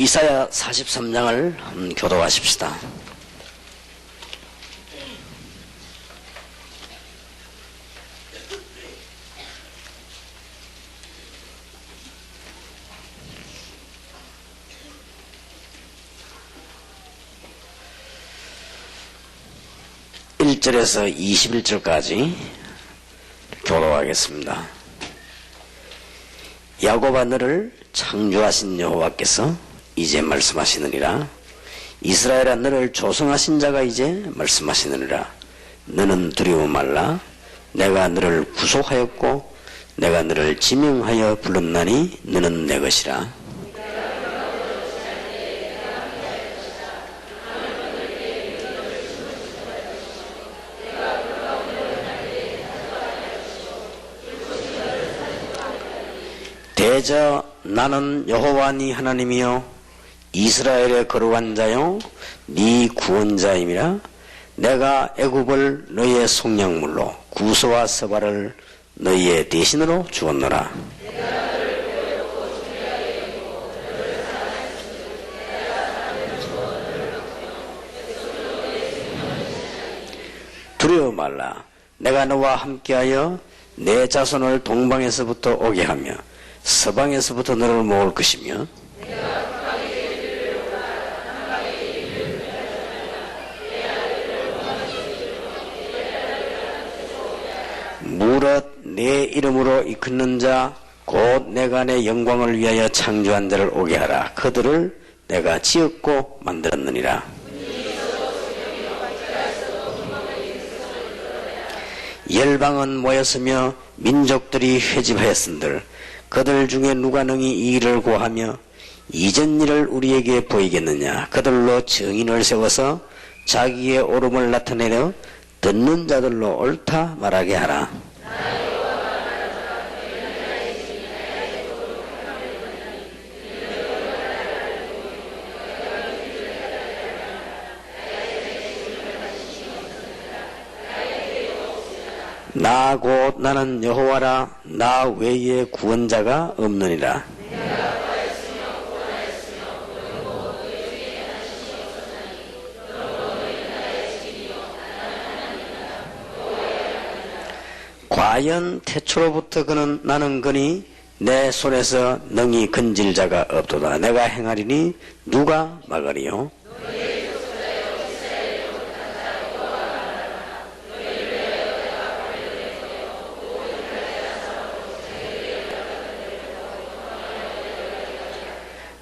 이사야 43장을 교독하십시다. (1절에서) (21절까지) 교독하겠습니다. 야곱아, 너를 창조하신 여호와께서 이제 말씀하시느니라. 이스라엘아, 너를 조성하신 자가 이제 말씀하시느니라. 너는 두려워 말라. 내가 너를 구속하였고 내가 너를 지명하여 불렀나니 너는 내 것이라. 대저 나는 여호와 네 하나님이요 이스라엘의 거룩한 자요 네 구원자임이라. 내가 애굽을 너희의 속량물로 구소와 서발을 너희의 대신으로 주었노라. 두려워 말라. 내가 너와 함께하여 내 자손을 동방에서부터 오게 하며 서방에서부터 너를 모을 것이며 무릇 내 이름으로 이끄는 자 곧 내가 내 영광을 위하여 창조한 자를 오게 하라. 그들을 내가 지었고 만들었느니라. 열방은 모였으며 민족들이 회집하였은들 그들 중에 누가 능히 이 일을 고하며 이전 일을 우리에게 보이겠느냐. 그들로 증인을 세워서 자기의 옳음을 나타내려 듣는 자들로 옳다 말하게 하라. 나 곧 나는 여호와라. 나 외에 구원자가 없느니라. 과연 태초로부터 그는 나는 거니 내 손에서 능히 건질 자가 없도다. 내가 행하리니 누가 막으리요.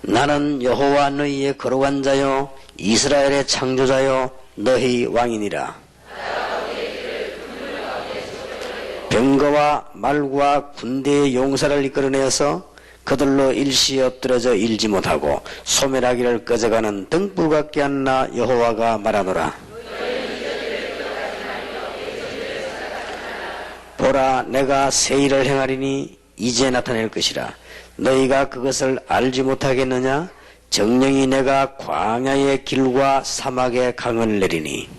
나는 여호와 너희의 거룩한 자요 이스라엘의 창조자요 너희 왕이니라. 병거와 말과 군대의 용사를 이끌어내어서 그들로 일시에 엎드려져 일지 못하고 소멸하기를 꺼져가는 등불 같게 한 나 여호와가 말하노라. 보라, 내가 새 일을 행하리니 이제 나타낼 것이라. 너희가 그것을 알지 못하겠느냐? 정령이 내가 광야의 길과 사막의 강을 내리니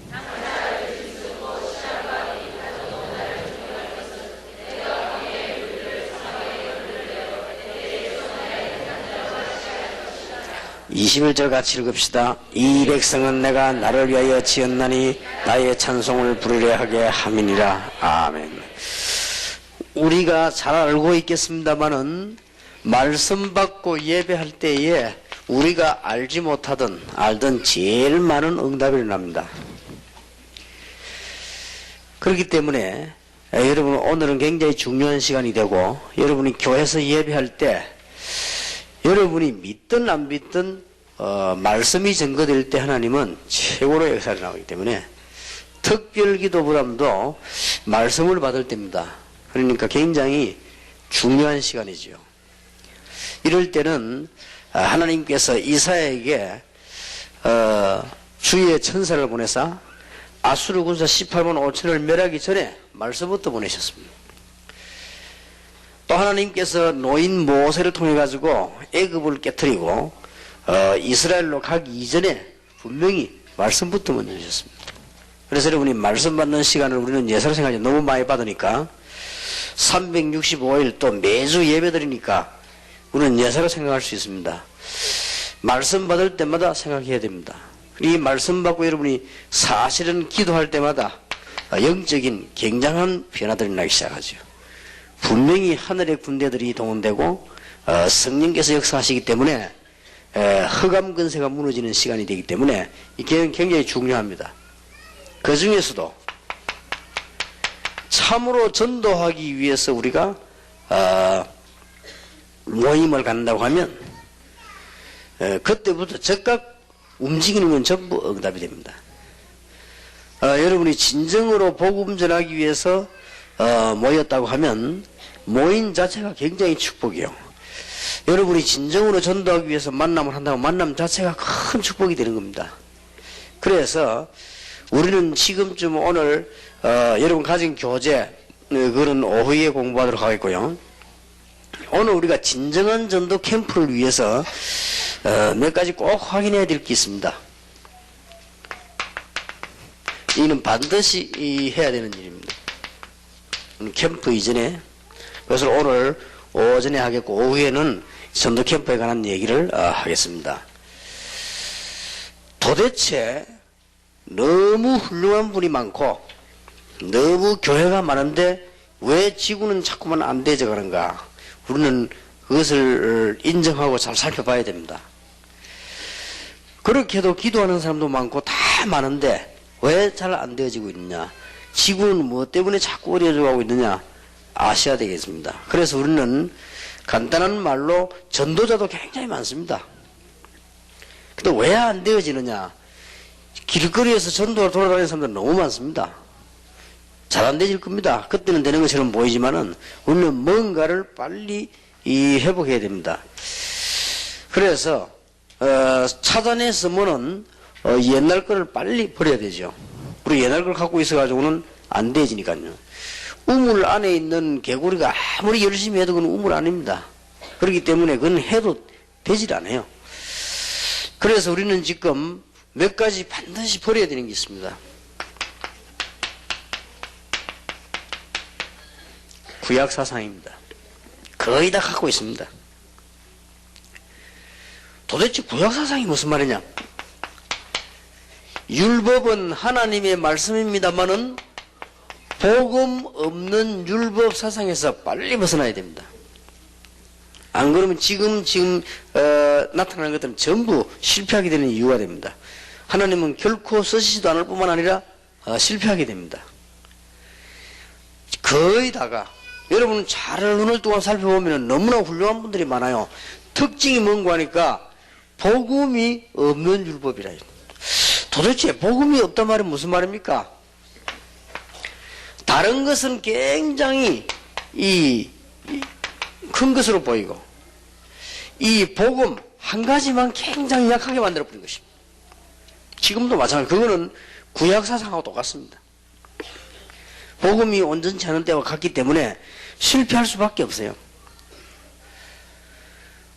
(21절) 같이 읽읍시다. 이 백성은 내가 나를 위하여 지었나니 나의 찬송을 부르려 하게 함이니라. 아멘. 우리가 잘 알고 있겠습니다마는 말씀 받고 예배할 때에 우리가 알지 못하던 알던 제일 많은 응답이 일어납니다. 그렇기 때문에 여러분, 오늘은 굉장히 중요한 시간이 되고 여러분이 교회에서 예배할 때 여러분이 믿든 안 믿든 말씀이 증거될 때 하나님은 최고로 역사를 나오기 때문에 특별기도보다도 말씀을 받을 때입니다. 그러니까 굉장히 중요한 시간이지요. 이럴 때는 하나님께서 이사야에게 주의 천사를 보내사 아수르 군사 18만 5천을 멸하기 전에 말씀부터 보내셨습니다. 또 하나님께서 노인 모세를 통해 가지고 애굽을 깨뜨리고 이스라엘로 가기 이전에 분명히 말씀부터 먼저 주셨습니다. 그래서 여러분이 말씀 받는 시간을 우리는 예사로 생각하지 너무 많이 받으니까 365일 또 매주 예배 드리니까 우리는 예사로 생각할 수 있습니다. 말씀 받을 때마다 생각해야 됩니다. 이 말씀 받고 여러분이 사실은 기도할 때마다 영적인 굉장한 변화들이 나기 시작하죠. 분명히 하늘의 군대들이 동원되고 성령께서 역사하시기 때문에 흑암 근세가 무너지는 시간이 되기 때문에 이게 굉장히 중요합니다. 그 중에서도 참으로 전도하기 위해서 우리가 모임을 갖는다고 하면 그때부터 즉각 움직이는 건 전부 응답이 됩니다. 여러분이 진정으로 복음 전하기 위해서 모였다고 하면 모임 자체가 굉장히 축복이요. 여러분이 진정으로 전도하기 위해서 만남을 한다고 만남 자체가 큰 축복이 되는 겁니다. 그래서 우리는 지금쯤 오늘 여러분 가진 교재 그런 오후에 공부하도록 하겠고요. 오늘 우리가 진정한 전도 캠프를 위해서 몇 가지 꼭 확인해야 될 게 있습니다. 이는 반드시 해야 되는 일입니다. 캠프 이전에 그것을 오늘 오전에 하겠고 오후에는 전도 캠프에 관한 얘기를 하겠습니다. 도대체 너무 훌륭한 분이 많고 너무 교회가 많은데 왜 지구는 자꾸만 안 되져 가는가? 우리는 그것을 인정하고 잘 살펴봐야 됩니다. 그렇게도 기도하는 사람도 많고 다 많은데 왜 잘 안 되어지고 있느냐? 지구는 무엇 때문에 자꾸 어려져 가고 있느냐? 아셔야 되겠습니다. 그래서 우리는 간단한 말로 전도자도 굉장히 많습니다. 근데 왜 안 되어지느냐? 길거리에서 전도를 돌아다니는 사람들 너무 많습니다. 잘 안 되질 겁니다. 그때는 되는 것처럼 보이지만은 우리는 뭔가를 빨리 회복해야 됩니다. 그래서 찾아냈으면은 옛날 거를 빨리 버려야 되죠. 우리 옛날 걸 갖고 있어가지고는 안 되지니까요. 우물 안에 있는 개구리가 아무리 열심히 해도 그건 우물 아닙니다. 그렇기 때문에 그건 해도 되질 않아요. 그래서 우리는 지금 몇 가지 반드시 버려야 되는 게 있습니다. 구약 사상입니다. 거의 다 갖고 있습니다. 도대체 구약 사상이 무슨 말이냐? 율법은 하나님의 말씀입니다만은 복음 없는 율법 사상에서 빨리 벗어나야 됩니다. 안 그러면 지금 나타나는 것들은 전부 실패하게 되는 이유가 됩니다. 하나님은 결코 쓰시지도 않을 뿐만 아니라 실패하게 됩니다. 거의 다가 여러분 잘 눈을 뜨고 살펴보면 너무나 훌륭한 분들이 많아요. 특징이 뭔가 하니까 복음이 없는 율법이라. 도대체 복음이 없단 말은 무슨 말입니까? 다른 것은 굉장히 큰 것으로 보이고 이 복음 한 가지만 굉장히 약하게 만들어버린 것입니다. 지금도 마찬가지. 그거는 구약 사상하고 똑같습니다. 복음이 온전치 않은 때와 같기 때문에 실패할 수밖에 없어요.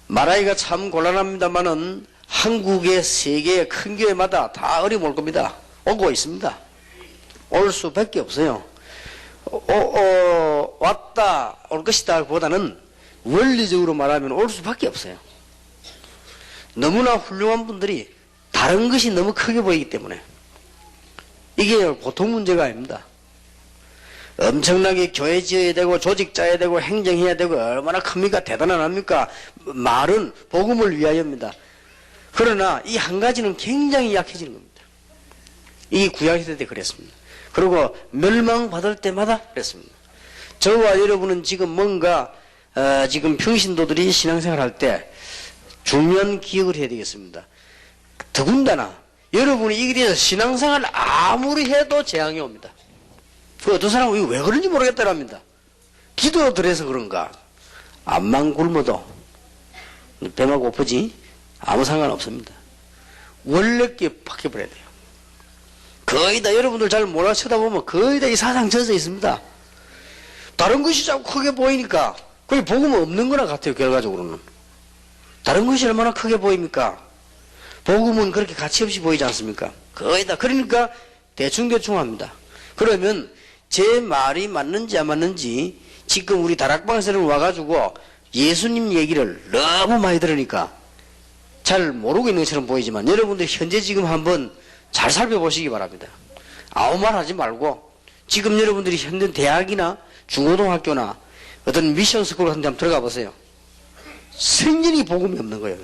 말하기가 참 곤란합니다만은 한국의 세 개의 큰 교회마다 다 어려움 올 겁니다. 오고 있습니다. 올 수밖에 없어요. 왔다 올 것이다 보다는 원리적으로 말하면 올 수밖에 없어요. 너무나 훌륭한 분들이 다른 것이 너무 크게 보이기 때문에 이게 보통 문제가 아닙니다. 엄청나게 교회 지어야 되고 조직 짜야 되고 행정해야 되고 얼마나 큽니까? 대단합니까? 말은 복음을 위하여입니다. 그러나 이 한 가지는 굉장히 약해지는 겁니다. 이 구약시대 때 그랬습니다. 그리고 멸망받을 때마다 그랬습니다. 저와 여러분은 지금 뭔가 지금 평신도들이 신앙생활 할 때 중요한 기억을 해야 되겠습니다. 더군다나 여러분이 이 길에서 신앙생활 아무리 해도 재앙이 옵니다. 그 어떤 사람은 왜 그런지 모르겠다랍니다. 기도들해서 그런가? 암만 굶어도 배가 고프지? 아무 상관없습니다. 원래께 바뀌어버려야 돼요. 거의 다 여러분들 잘 몰라 쳐다보면 거의 다 이 사상 젖어 있습니다. 다른 것이 자꾸 크게 보이니까 그게 복음 없는 거나 같아요. 결과적으로는. 다른 것이 얼마나 크게 보입니까? 복음은 그렇게 가치없이 보이지 않습니까? 거의 다. 그러니까 대충대충 합니다. 그러면 제 말이 맞는지 안 맞는지 지금 우리 다락방에서는 와가지고 예수님 얘기를 너무 많이 들으니까 잘 모르고 있는 것처럼 보이지만 여러분들 현재 지금 한번 잘 살펴보시기 바랍니다. 아무 말 하지 말고 지금 여러분들이 현재 대학이나 중고등학교나 어떤 미션 스쿨 같은 데 한번 들어가 보세요. 생전이 복음이 없는 거예요.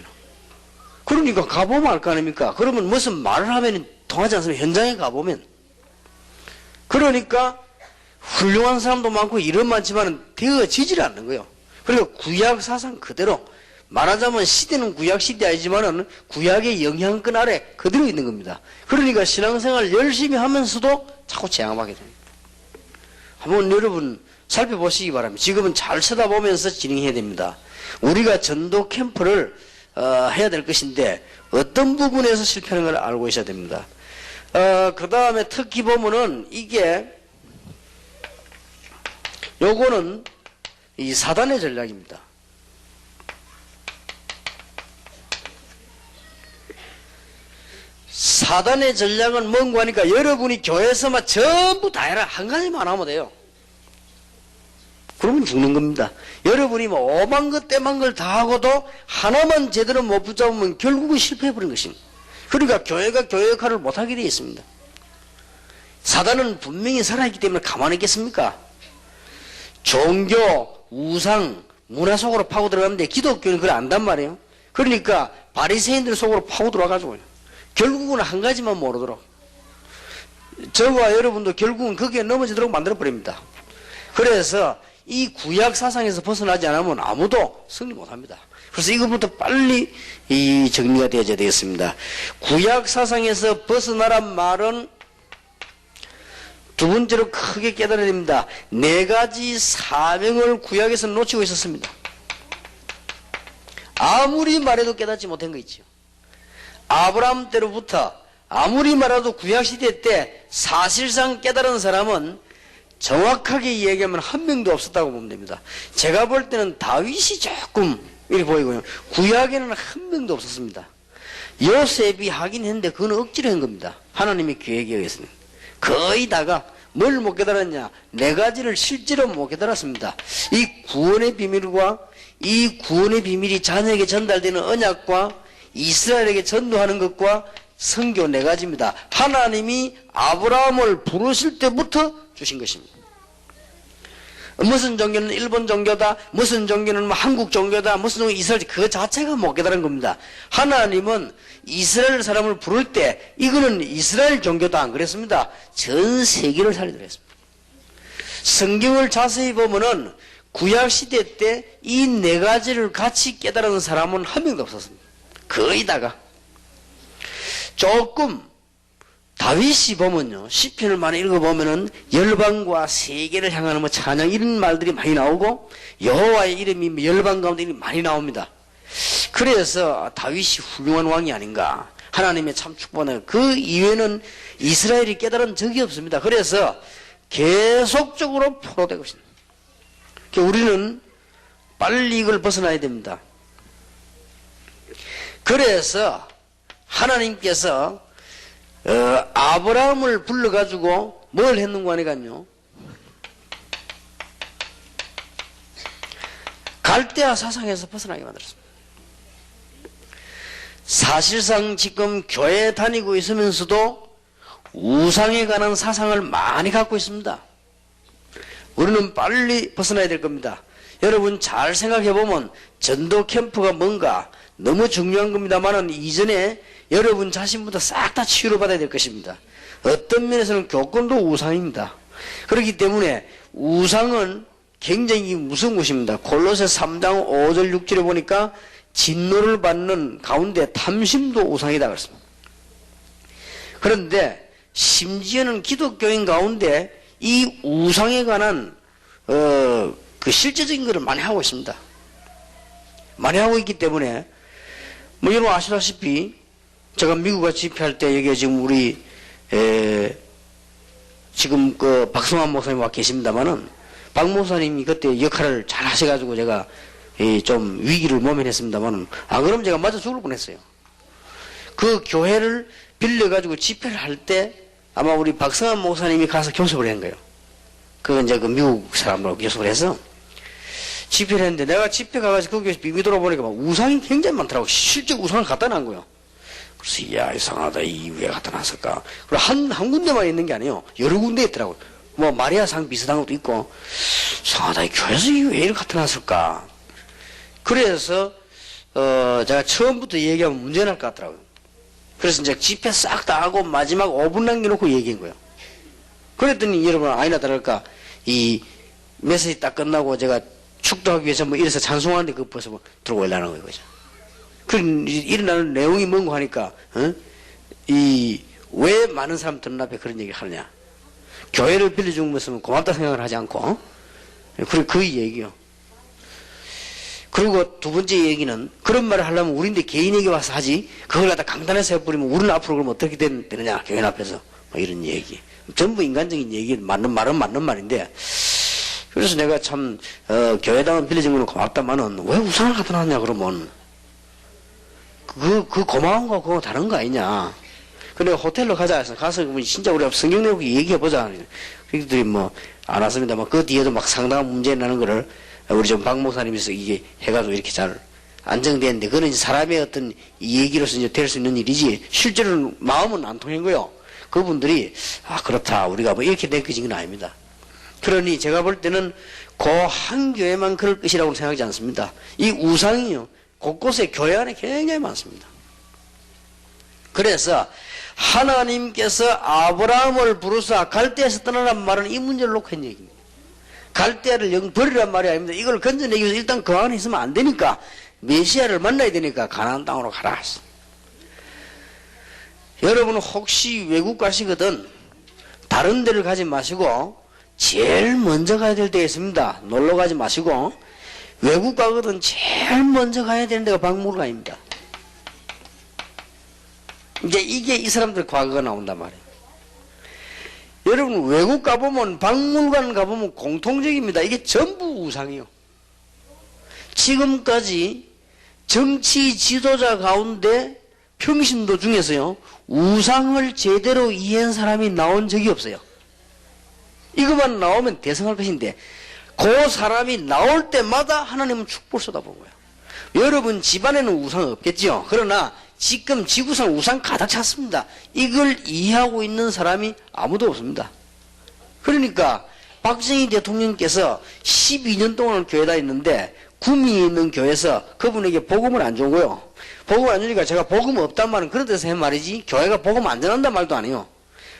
그러니까 가보면 알 거 아닙니까? 그러면 무슨 말을 하면 통하지 않습니까? 현장에 가보면. 그러니까 훌륭한 사람도 많고 이런 많지만 되어지질 않는 거예요. 그리고 구약 사상 그대로 말하자면 시대는 구약 시대 아니지만은 구약의 영향권 아래 그대로 있는 겁니다. 그러니까 신앙생활 열심히 하면서도 자꾸 재앙하게 됩니다. 한번 여러분 살펴보시기 바랍니다. 지금은 잘 쳐다보면서 진행해야 됩니다. 우리가 전도 캠프를 해야 될 것인데 어떤 부분에서 실패하는 걸 알고 있어야 됩니다. 그 다음에 특히 보면은 이게 요거는 이 사단의 전략입니다. 사단의 전략은 뭔가 하니까 여러분이 교회에서만 전부 다 해라. 한 가지만 하면 돼요. 그러면 죽는 겁니다. 여러분이 뭐 오만 것 떼만 걸 다 하고도 하나만 제대로 못 붙잡으면 결국은 실패해버린 것입니다. 그러니까 교회가 교회 역할을 못하게 되어 있습니다. 사단은 분명히 살아있기 때문에 가만히 있겠습니까? 종교, 우상, 문화 속으로 파고 들어가는데 기독교는 그걸 안단 말이에요. 그러니까 바리새인들 속으로 파고 들어와가지고 결국은 한 가지만 모르도록 저와 여러분도 결국은 거기에 넘어지도록 만들어버립니다. 그래서 이 구약 사상에서 벗어나지 않으면 아무도 승리 못합니다. 그래서 이것부터 빨리 이 정리가 되어야 되겠습니다. 구약 사상에서 벗어나란 말은 두 번째로 크게 깨달아야 됩니다. 네 가지 사명을 구약에서 놓치고 있었습니다. 아무리 말해도 깨닫지 못한 거 있죠. 아브라함 때로부터 아무리 말해도 구약시대 때 사실상 깨달은 사람은 정확하게 얘기하면 한 명도 없었다고 보면 됩니다. 제가 볼 때는 다윗이 조금 이렇게 보이고요. 구약에는 한 명도 없었습니다. 요셉이 하긴 했는데 그건 억지로 한 겁니다. 하나님의 계획에 의해서는. 거의 다가 뭘 못 깨달았냐? 네 가지를 실제로 못 깨달았습니다. 이 구원의 비밀과 이 구원의 비밀이 자녀에게 전달되는 언약과 이스라엘에게 전도하는 것과 선교 네 가지입니다. 하나님이 아브라함을 부르실 때부터 주신 것입니다. 무슨 종교는 일본 종교다, 무슨 종교는 한국 종교다, 무슨 종교 이스라엘, 그 자체가 못 깨달은 겁니다. 하나님은 이스라엘 사람을 부를 때 이거는 이스라엘 종교다 안 그랬습니다. 전 세계를 살리도록 했습니다. 성경을 자세히 보면은 구약 시대 때 이 네 가지를 같이 깨달은 사람은 한 명도 없었습니다. 거의 다가. 조금 다윗이 보면요, 시편을 많이 읽어보면은 열방과 세계를 향하는 뭐 찬양 이런 말들이 많이 나오고 여호와의 이름이 열방 가운데 많이 나옵니다. 그래서 다윗이 훌륭한 왕이 아닌가, 하나님의 참 축복하는, 그 이외에는 이스라엘이 깨달은 적이 없습니다. 그래서 계속적으로 포로되고 있습니다. 우리는 빨리 이걸 벗어나야 됩니다. 그래서 하나님께서 아브라함을 불러가지고 뭘 했는가 하니까요, 갈대아 사상에서 벗어나게 만들었습니다. 사실상 지금 교회 다니고 있으면서도 우상에 관한 사상을 많이 갖고 있습니다. 우리는 빨리 벗어나야 될 겁니다. 여러분 잘 생각해보면 전도 캠프가 뭔가 너무 중요한 겁니다만은 이전에 여러분 자신부터 싹 다 치유를 받아야 될 것입니다. 어떤 면에서는 교권도 우상입니다. 그렇기 때문에 우상은 굉장히 무서운 것입니다. 골로새 3장 5절 6절에 보니까 진노를 받는 가운데 탐심도 우상이다 그랬습니다. 그런데 심지어는 기독교인 가운데 이 우상에 관한 그 실제적인 것을 많이 하고 있습니다. 많이 하고 있기 때문에 뭐 여러분 아시다시피 제가 미국에 집회할 때 여기에 지금 우리 지금 그 박성환 목사님 와 계십니다만은 박 목사님이 그때 역할을 잘 하셔가지고 제가 좀 위기를 모면했습니다만은 안 그러면 제가 맞아 죽을 뻔했어요. 그 교회를 빌려가지고 집회를 할 때 아마 우리 박성환 목사님이 가서 교섭을 한 거예요. 그 이제 그 미국 사람들하고 교섭을 해서 집회를 했는데 내가 집회 가가지고 거기서 비비 돌아보니까 막 우상이 굉장히 많더라고. 실제 우상을 갖다 놔 거예요. 그래서 야 이상하다. 이 왜 갖다 놨을까. 그리고 한 군데만 있는 게 아니에요. 여러 군데 있더라고요. 뭐 마리아상 비슷한 것도 있고 이상하다. 이 교회에서 왜 이렇게 갖다 놨을까. 그래서 제가 처음부터 얘기하면 문제 날 것 같더라고요. 그래서 이제 집회 싹 다 하고 마지막 5분 남겨놓고 얘기한 거예요. 그랬더니 여러분 아니나 다를까 이 메시지 딱 끝나고 제가 축도하기 위해서 뭐 이래서 찬송하는데 그거 벌써 뭐 들어오려는 거예요. 그죠? 그 일어나는 내용이 뭔고 하니까 왜 많은 사람들 앞에 그런 얘기를 하느냐. 교회를 빌려준 것은 고맙다 생각을 하지 않고 그리고 그 얘기요. 그리고 두 번째 얘기는 그런 말을 하려면 우리인데 개인에게 와서 하지 그걸 갖다 강단에서 해버리면 우리는 앞으로 그러면 어떻게 되느냐 교회 앞에서 뭐 이런 얘기 전부 인간적인 얘기 맞는 말은 맞는 말인데 그래서 내가 참 교회당은 빌려준 거는 고맙다마는 왜 우상을 갖다 놨냐 그러면 그 고마운 거 그거 다른 거 아니냐. 근데 호텔로 가자 해서 가서 진짜 우리가 성경 내용 얘기해보자. 그들이 뭐 안 왔습니다만 그 뒤에도 막 상당한 문제 나는 거를 우리 좀 박 목사님께서 이게 해가지고 이렇게 잘 안정되는데 그거는 이제 사람의 어떤 얘기로서 이제 될 수 있는 일이지 실제로는 마음은 안 통한 거요. 그분들이 아 그렇다 우리가 뭐 이렇게 느껴진 건 아닙니다. 그러니 제가 볼 때는 그 한 교회만 그럴 것이라고 생각하지 않습니다. 이 우상이요 곳곳에 교회 안에 굉장히 많습니다. 그래서 하나님께서 아브라함을 부르사 갈대에서 떠나란 말은 이 문제를 놓고 한 얘기입니다. 갈대아를 영 버리란 말이 아닙니다. 이걸 건져내기 위해서 일단 그 안에 있으면 안 되니까 메시아를 만나야 되니까 가나안 땅으로 가라. 여러분 혹시 외국 가시거든 다른 데를 가지 마시고 제일 먼저 가야 될 데가 있습니다. 놀러 가지 마시고 외국 가거든 제일 먼저 가야 되는 데가 박물관입니다. 이제 이게 이 사람들 과거가 나온단 말이에요. 여러분 외국 가보면 박물관 가보면 공통적입니다. 이게 전부 우상이요. 지금까지 정치 지도자 가운데 평신도 중에서요 우상을 제대로 이해한 사람이 나온 적이 없어요. 이것만 나오면 대성할 것인데 그 사람이 나올 때마다 하나님은 축복을 쏟아본 거예요. 여러분 집안에는 우상 없겠죠. 그러나 지금 지구상 우상 가득 찼습니다. 이걸 이해하고 있는 사람이 아무도 없습니다. 그러니까 박정희 대통령께서 12년 동안 교회 다녔는데 구미에 있는 교회에서 그분에게 복음을 안 준 거요. 복음 안 주니까 제가 복음 없단 말은 그런 데서 한 말이지 교회가 복음 안 전한단 말도 아니에요.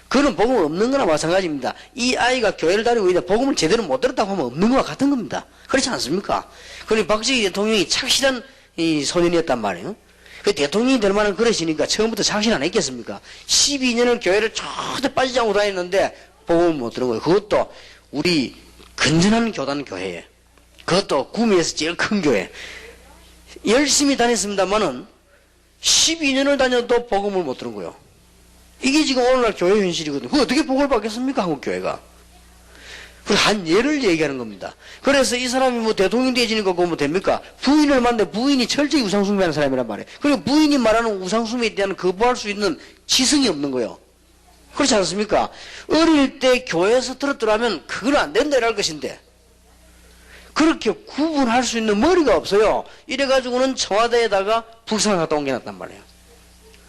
그는 복음 없는 거나 마찬가지입니다. 이 아이가 교회를 다니고 있는데 복음을 제대로 못 들었다고 하면 없는 거와 같은 겁니다. 그렇지 않습니까? 그러니 박정희 대통령이 착실한 이 소년이었단 말이에요. 그 대통령이 될 만한 그릇이니까 처음부터 착실 안 했겠습니까? 12년을 교회를 절대 빠지지 않고 다녔는데 복음을 못 들은 거예요. 그것도 우리 건전한 교단 교회에 그것도 구미에서 제일 큰 교회 열심히 다녔습니다만은 12년을 다녀도 복음을 못 들은 거예요. 이게 지금 오늘날 교회 현실이거든요. 그 어떻게 복을 받겠습니까? 한국 교회가. 그리고 한 예를 얘기하는 겁니다. 그래서 이 사람이 뭐 대통령 되지니까 그거 뭐 됩니까? 부인을 만났는데 부인이 철저히 우상숭배하는 사람이란 말이에요. 그리고 부인이 말하는 우상숭배에 대한 거부할 수 있는 지성이 없는 거예요. 그렇지 않습니까? 어릴 때 교회에서 들었더라면 그건 안 된다 이럴 것인데 그렇게 구분할 수 있는 머리가 없어요. 이래가지고는 청와대에다가 북상을 갖다 옮겨놨단 말이에요.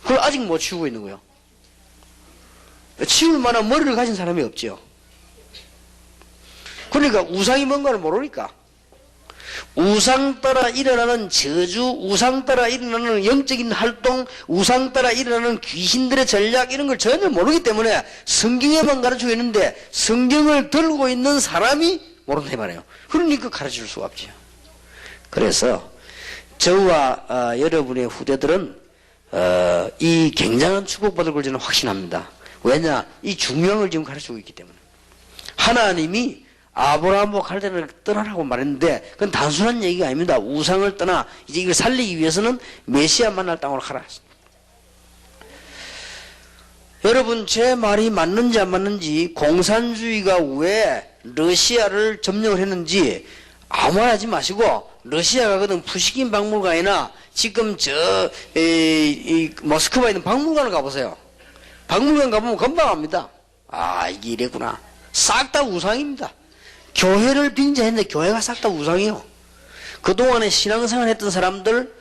그걸 아직 못 치우고 있는 거예요. 치울 만한 머리를 가진 사람이 없죠. 그러니까 우상이 뭔가를 모르니까 우상 따라 일어나는 저주, 우상 따라 일어나는 영적인 활동, 우상 따라 일어나는 귀신들의 전략 이런 걸 전혀 모르기 때문에 성경에만 가르치고 있는데 성경을 들고 있는 사람이 모른다 말이에요. 그러니까 가르칠 수가 없죠. 그래서 저와 여러분의 후대들은 이 굉장한 축복받을 걸 저는 확신합니다. 왜냐? 이 중요한 걸 지금 가르치고 있기 때문에. 하나님이 아브라함과 갈대를 떠나라고 말했는데 그건 단순한 얘기가 아닙니다. 우상을 떠나 이제 이걸 살리기 위해서는 메시아 만날 땅으로 가라. 여러분 제 말이 맞는지 안 맞는지 공산주의가 왜 러시아를 점령을 했는지 아무 말 하지 마시고 러시아 가거든 푸시킨 박물관이나 지금 모스크바에 있는 박물관을 가보세요. 박물관 가보면 금방 압니다. 아 이게 이랬구나. 싹 다 우상입니다. 교회를 빙자했는데 교회가 싹 다 우상이요. 그동안에 신앙생활 했던 사람들,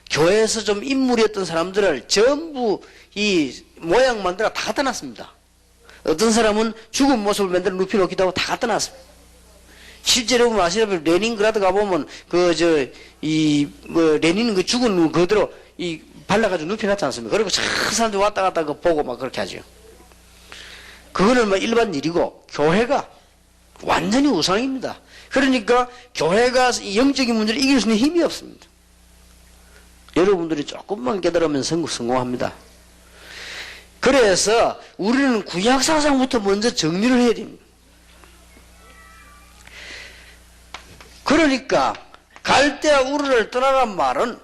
교회에서 좀 인물이었던 사람들을 전부 이 모양 만들어 다 갖다 놨습니다. 어떤 사람은 죽은 모습을 만들어 눕혀놓기도 하고 다 갖다 놨습니다. 실제로 보면 아시다시피 레닌그라드 가보면 레닌 그 죽은 눈 그대로 발라가지고 눕혀놨지 않습니까? 그리고 참 사람들 왔다 갔다 보고 막 그렇게 하죠. 그거는 뭐 일반 일이고, 교회가 완전히 우상입니다. 그러니까 교회가 영적인 문제를 이길 수 있는 힘이 없습니다. 여러분들이 조금만 깨달으면 성공합니다. 그래서 우리는 구약사상부터 먼저 정리를 해야 됩니다. 그러니까 갈대아 우르를 떠나란 말은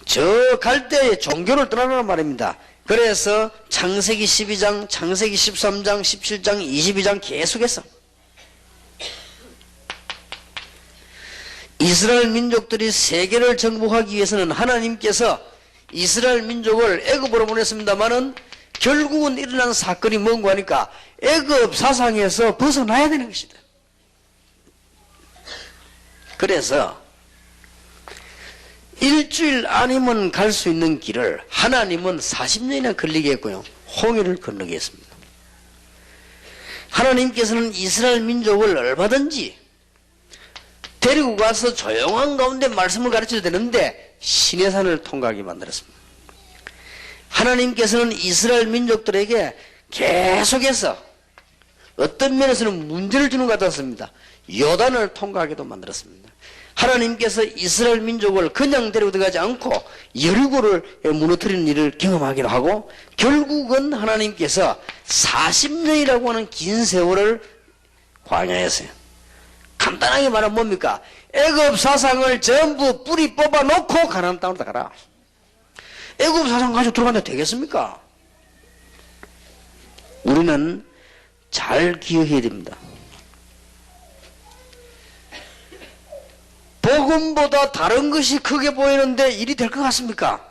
저 갈대아의 종교를 떠나라는 말입니다. 그래서 창세기 12장, 창세기 13장, 17장, 22장 계속해서 이스라엘 민족들이 세계를 정복하기 위해서는 하나님께서 이스라엘 민족을 애굽으로 보냈습니다마는 결국은 일어난 사건이 뭔가 하니까 애굽 사상에서 벗어나야 되는 것이다. 그래서 일주일 아니면 갈 수 있는 길을 하나님은 40년이나 걸리게 했고요. 홍해를 건너게 했습니다. 하나님께서는 이스라엘 민족을 얼마든지 데리고 가서 조용한 가운데 말씀을 가르쳐야 되는데 시내산을 통과하게 만들었습니다. 하나님께서는 이스라엘 민족들에게 계속해서 어떤 면에서는 문제를 주는 것 같았습니다. 요단을 통과하게도 만들었습니다. 하나님께서 이스라엘 민족을 그냥 데리고 들어가지 않고 여리고를 무너뜨리는 일을 경험하기도 하고, 결국은 하나님께서 40년이라고 하는 긴 세월을 광야했어요. 간단하게 말하면 뭡니까? 애굽 사상을 전부 뿌리 뽑아 놓고 가나안 땅으로 가라. 애굽 사상 가지고 들어간다 되겠습니까? 우리는 잘 기억해야 됩니다. 복음보다 다른 것이 크게 보이는데 일이 될 것 같습니까?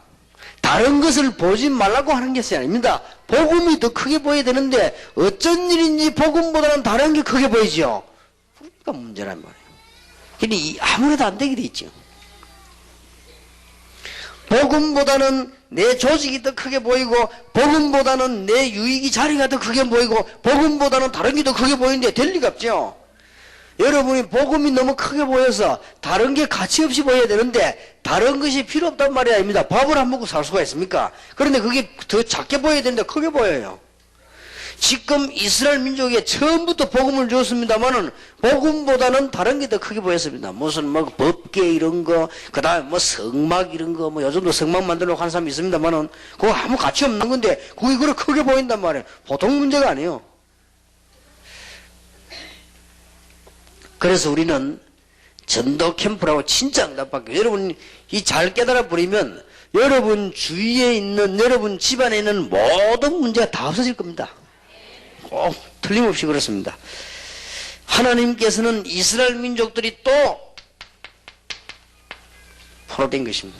다른 것을 보지 말라고 하는 것이 아닙니다. 복음이 더 크게 보여야 되는데 어쩐 일인지 복음보다는 다른 게 크게 보이죠. 그러니까 문제란 말이에요. 근데 아무래도 안 되게 돼 있죠. 복음보다는 내 조직이 더 크게 보이고, 복음보다는 내 유익이 자리가 더 크게 보이고, 복음보다는 다른 게 더 크게 보이는데 될 리가 없죠. 여러분이 복음이 너무 크게 보여서 다른 게 가치 없이 보여야 되는데 다른 것이 필요 없단 말이 아닙니다. 밥을 안 먹고 살 수가 있습니까? 그런데 그게 더 작게 보여야 되는데 크게 보여요. 지금 이스라엘 민족에 처음부터 복음을 주었습니다만은 복음보다는 다른 게 더 크게 보였습니다. 무슨 뭐 법계 이런 거, 그 다음에 뭐 성막 이런 거, 뭐 요즘도 성막 만들려고 하는 사람이 있습니다만은 그거 아무 가치 없는 건데 그게 그렇게 크게 보인단 말이에요. 보통 문제가 아니에요. 그래서 우리는 전도 캠프라고 진짜 응답받고, 여러분 이 잘 깨달아 버리면 여러분 주위에 있는, 여러분 집안에 있는 모든 문제가 다 없어질 겁니다. 꼭 틀림없이 그렇습니다. 하나님께서는 이스라엘 민족들이 또 포로된 것입니다.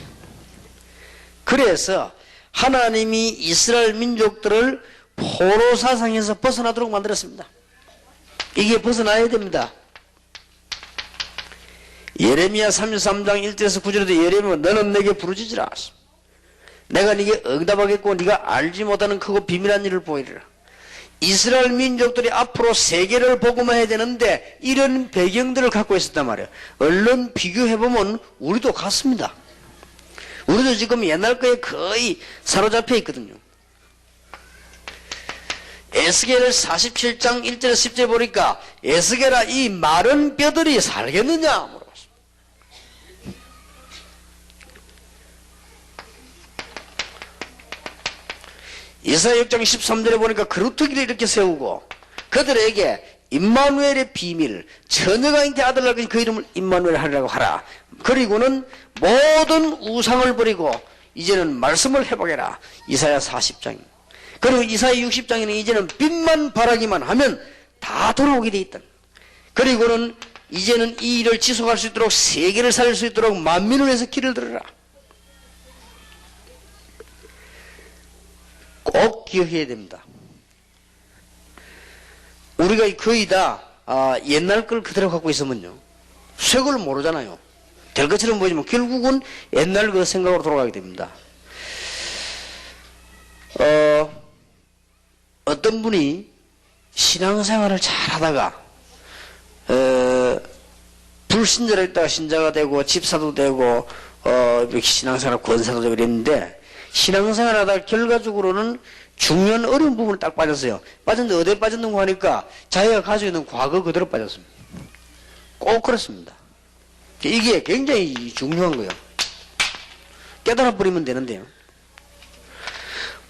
그래서 하나님이 이스라엘 민족들을 포로 사상에서 벗어나도록 만들었습니다. 이게 벗어나야 됩니다. 예레미야 33장 1절에서 9절에도 예레미야 너는 내게 부르짖으라. 내가 네게 응답하겠고 네가 알지 못하는 크고 비밀한 일을 보이리라. 이스라엘 민족들이 앞으로 세계를 복음화해야 되는데 이런 배경들을 갖고 있었단 말이에요. 얼른 비교해보면 우리도 같습니다. 우리도 지금 옛날 거에 거의 사로잡혀 있거든요. 에스겔 47장 1절에서 10절 보니까 에스겔아 이 마른 뼈들이 살겠느냐 물어봤습니다. 이사야 6장 13절에 보니까 그루터기를 이렇게 세우고 그들에게 임마누엘의 비밀, 처녀가 잉태 아들 낳을 것이 그 이름을 임마누엘 하리라고 하라. 그리고는 모든 우상을 버리고 이제는 말씀을 회복해라. 이사야 40장. 그리고 이사야 60장에는 이제는 빛만 바라기만 하면 다 돌아오게 돼 있다. 그리고는 이제는 이 일을 지속할 수 있도록 세계를 살릴 수 있도록 만민을 위해서 길을 들어라. 꼭 기억해야 됩니다. 우리가 거의 다 옛날 걸 그대로 갖고 있으면요 새 걸 모르잖아요. 될 것처럼 보이지만 결국은 옛날 그 생각으로 돌아가게 됩니다. 어떤 분이 신앙생활을 잘 하다가 불신자로 있다가 신자가 되고 집사도 되고 이렇게 신앙생활 권사도 되고 그랬는데, 신앙생활 하다가 결과적으로는 중요한 어려운 부분을 딱 빠졌어요. 빠졌는데 어디에 빠졌는고 하니까 자기가 가지고 있는 과거 그대로 빠졌습니다. 꼭 그렇습니다. 이게 굉장히 중요한 거예요. 깨달아 버리면 되는데요.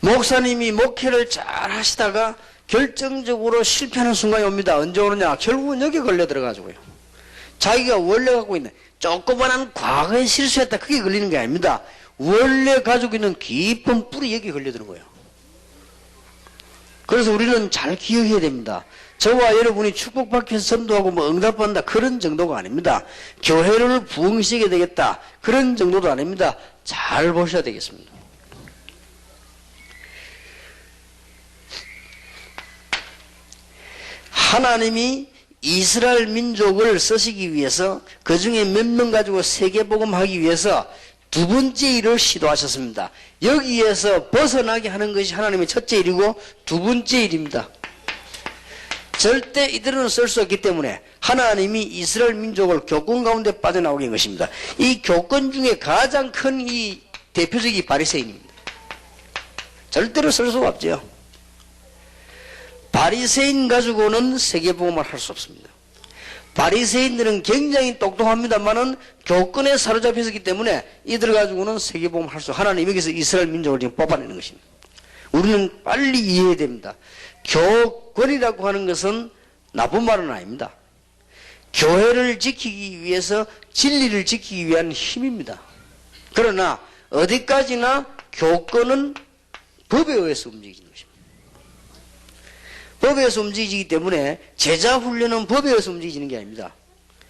목사님이 목회를 잘 하시다가 결정적으로 실패하는 순간이 옵니다. 언제 오느냐? 결국은 여기에 걸려 들어가지고요. 자기가 원래 갖고 있는 조그만한 과거에 실수했다, 그게 걸리는 게 아닙니다. 원래 가지고 있는 깊은 뿔이 여기에 걸려드는 거예요. 그래서 우리는 잘 기억해야 됩니다. 저와 여러분이 축복받기 위해서 전도하고 뭐 응답받는다, 그런 정도가 아닙니다. 교회를 부흥시키게 되겠다, 그런 정도도 아닙니다. 잘 보셔야 되겠습니다. 하나님이 이스라엘 민족을 쓰시기 위해서 그 중에 몇 명 가지고 세계복음하기 위해서 두 번째 일을 시도하셨습니다. 여기에서 벗어나게 하는 것이 하나님의 첫째 일이고 두 번째 일입니다. 절대 이들은 쓸 수 없기 때문에 하나님이 이스라엘 민족을 교권 가운데 빠져나오게 한 것입니다. 이 교권 중에 가장 큰 이 대표적인 바리새인입니다. 절대로 쓸 수가 없죠. 바리새인 가지고는 세계복음을 할 수 없습니다. 바리새인들은 굉장히 똑똑합니다만은 교권에 사로잡혀 있기 때문에 이들 가지고는 세계복음을 할 수, 하나님 여기서 이스라엘 민족을 지금 뽑아내는 것입니다. 우리는 빨리 이해해야 됩니다. 교권이라고 하는 것은 나쁜 말은 아닙니다. 교회를 지키기 위해서 진리를 지키기 위한 힘입니다. 그러나 어디까지나 교권은 법에 의해서 움직이는 것입니다. 법에 의해서 움직이기 때문에 제자 훈련은 법에 의해서 움직이는 게 아닙니다.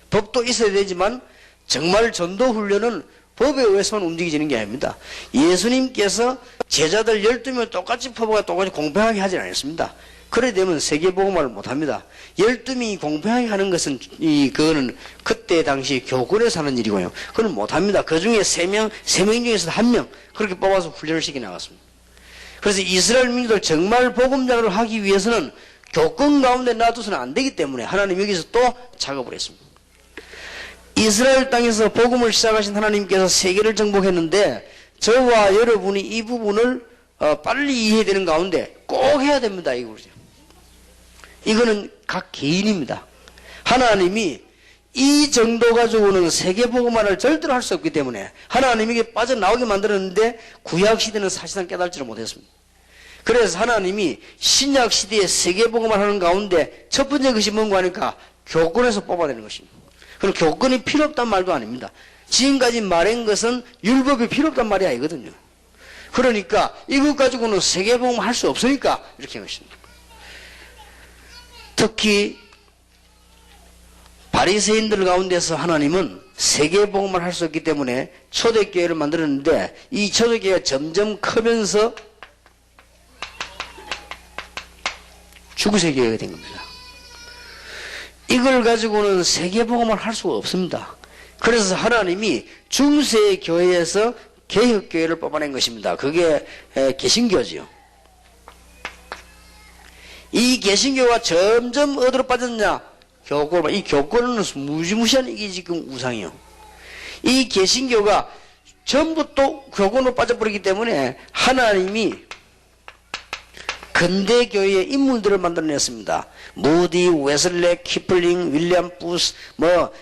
법도 있어야 되지만 정말 전도 훈련은 법에 의해서만 움직이는 게 아닙니다. 예수님께서 제자들 12명을 똑같이 퍼부가 똑같이 공평하게 하지 않았습니다. 그래 되면 세계복음화를 못합니다. 12명이 공평하게 하는 것은 그거는 그때 당시 교권에서 하는 일이고요. 그건 못합니다. 그 중에 3명 중에서 1명 그렇게 뽑아서 훈련을 시켜 나갔습니다. 그래서 이스라엘 민족을 정말 복음장을 하기 위해서는 교권 가운데 놔둬서는 안 되기 때문에 하나님 여기서 또 작업을 했습니다. 이스라엘 땅에서 복음을 시작하신 하나님께서 세계를 정복했는데 저와 여러분이 이 부분을 빨리 이해해야 되는 가운데 꼭 해야 됩니다. 이거는 각 개인입니다. 하나님이 이 정도 가지고는 세계복음화를 절대로 할 수 없기 때문에 하나님에게 빠져나오게 만들었는데 구약시대는 사실상 깨달지를 못했습니다. 그래서 하나님이 신약시대에 세계복음화를 하는 가운데 첫 번째 것이 뭔가 하니까 교권에서 뽑아내는 것입니다. 그럼 교권이 필요 없단 말도 아닙니다. 지금까지 말한 것은 율법이 필요 없단 말이 아니거든요. 그러니까 이것 가지고는 세계복음을 할 수 없으니까 이렇게 한 것입니다. 특히 바리새인들 가운데서 하나님은 세계복음을 할 수 없기 때문에 초대교회를 만들었는데 이 초대교회가 점점 크면서 중세교회가 된 겁니다. 이걸 가지고는 세계복음을 할 수가 없습니다. 그래서 하나님이 중세교회에서 개혁교회를 뽑아낸 것입니다. 그게 개신교지요. 이 개신교가 점점 어디로 빠졌냐? 교권. 이 교권은 무시무시한 이게 지금 우상이요. 이 개신교가 전부 또 교권으로 빠져버리기 때문에 하나님이 근대교회의 인물들을 만들어냈습니다. 무디, 웨슬레, 키플링, 윌리엄 부스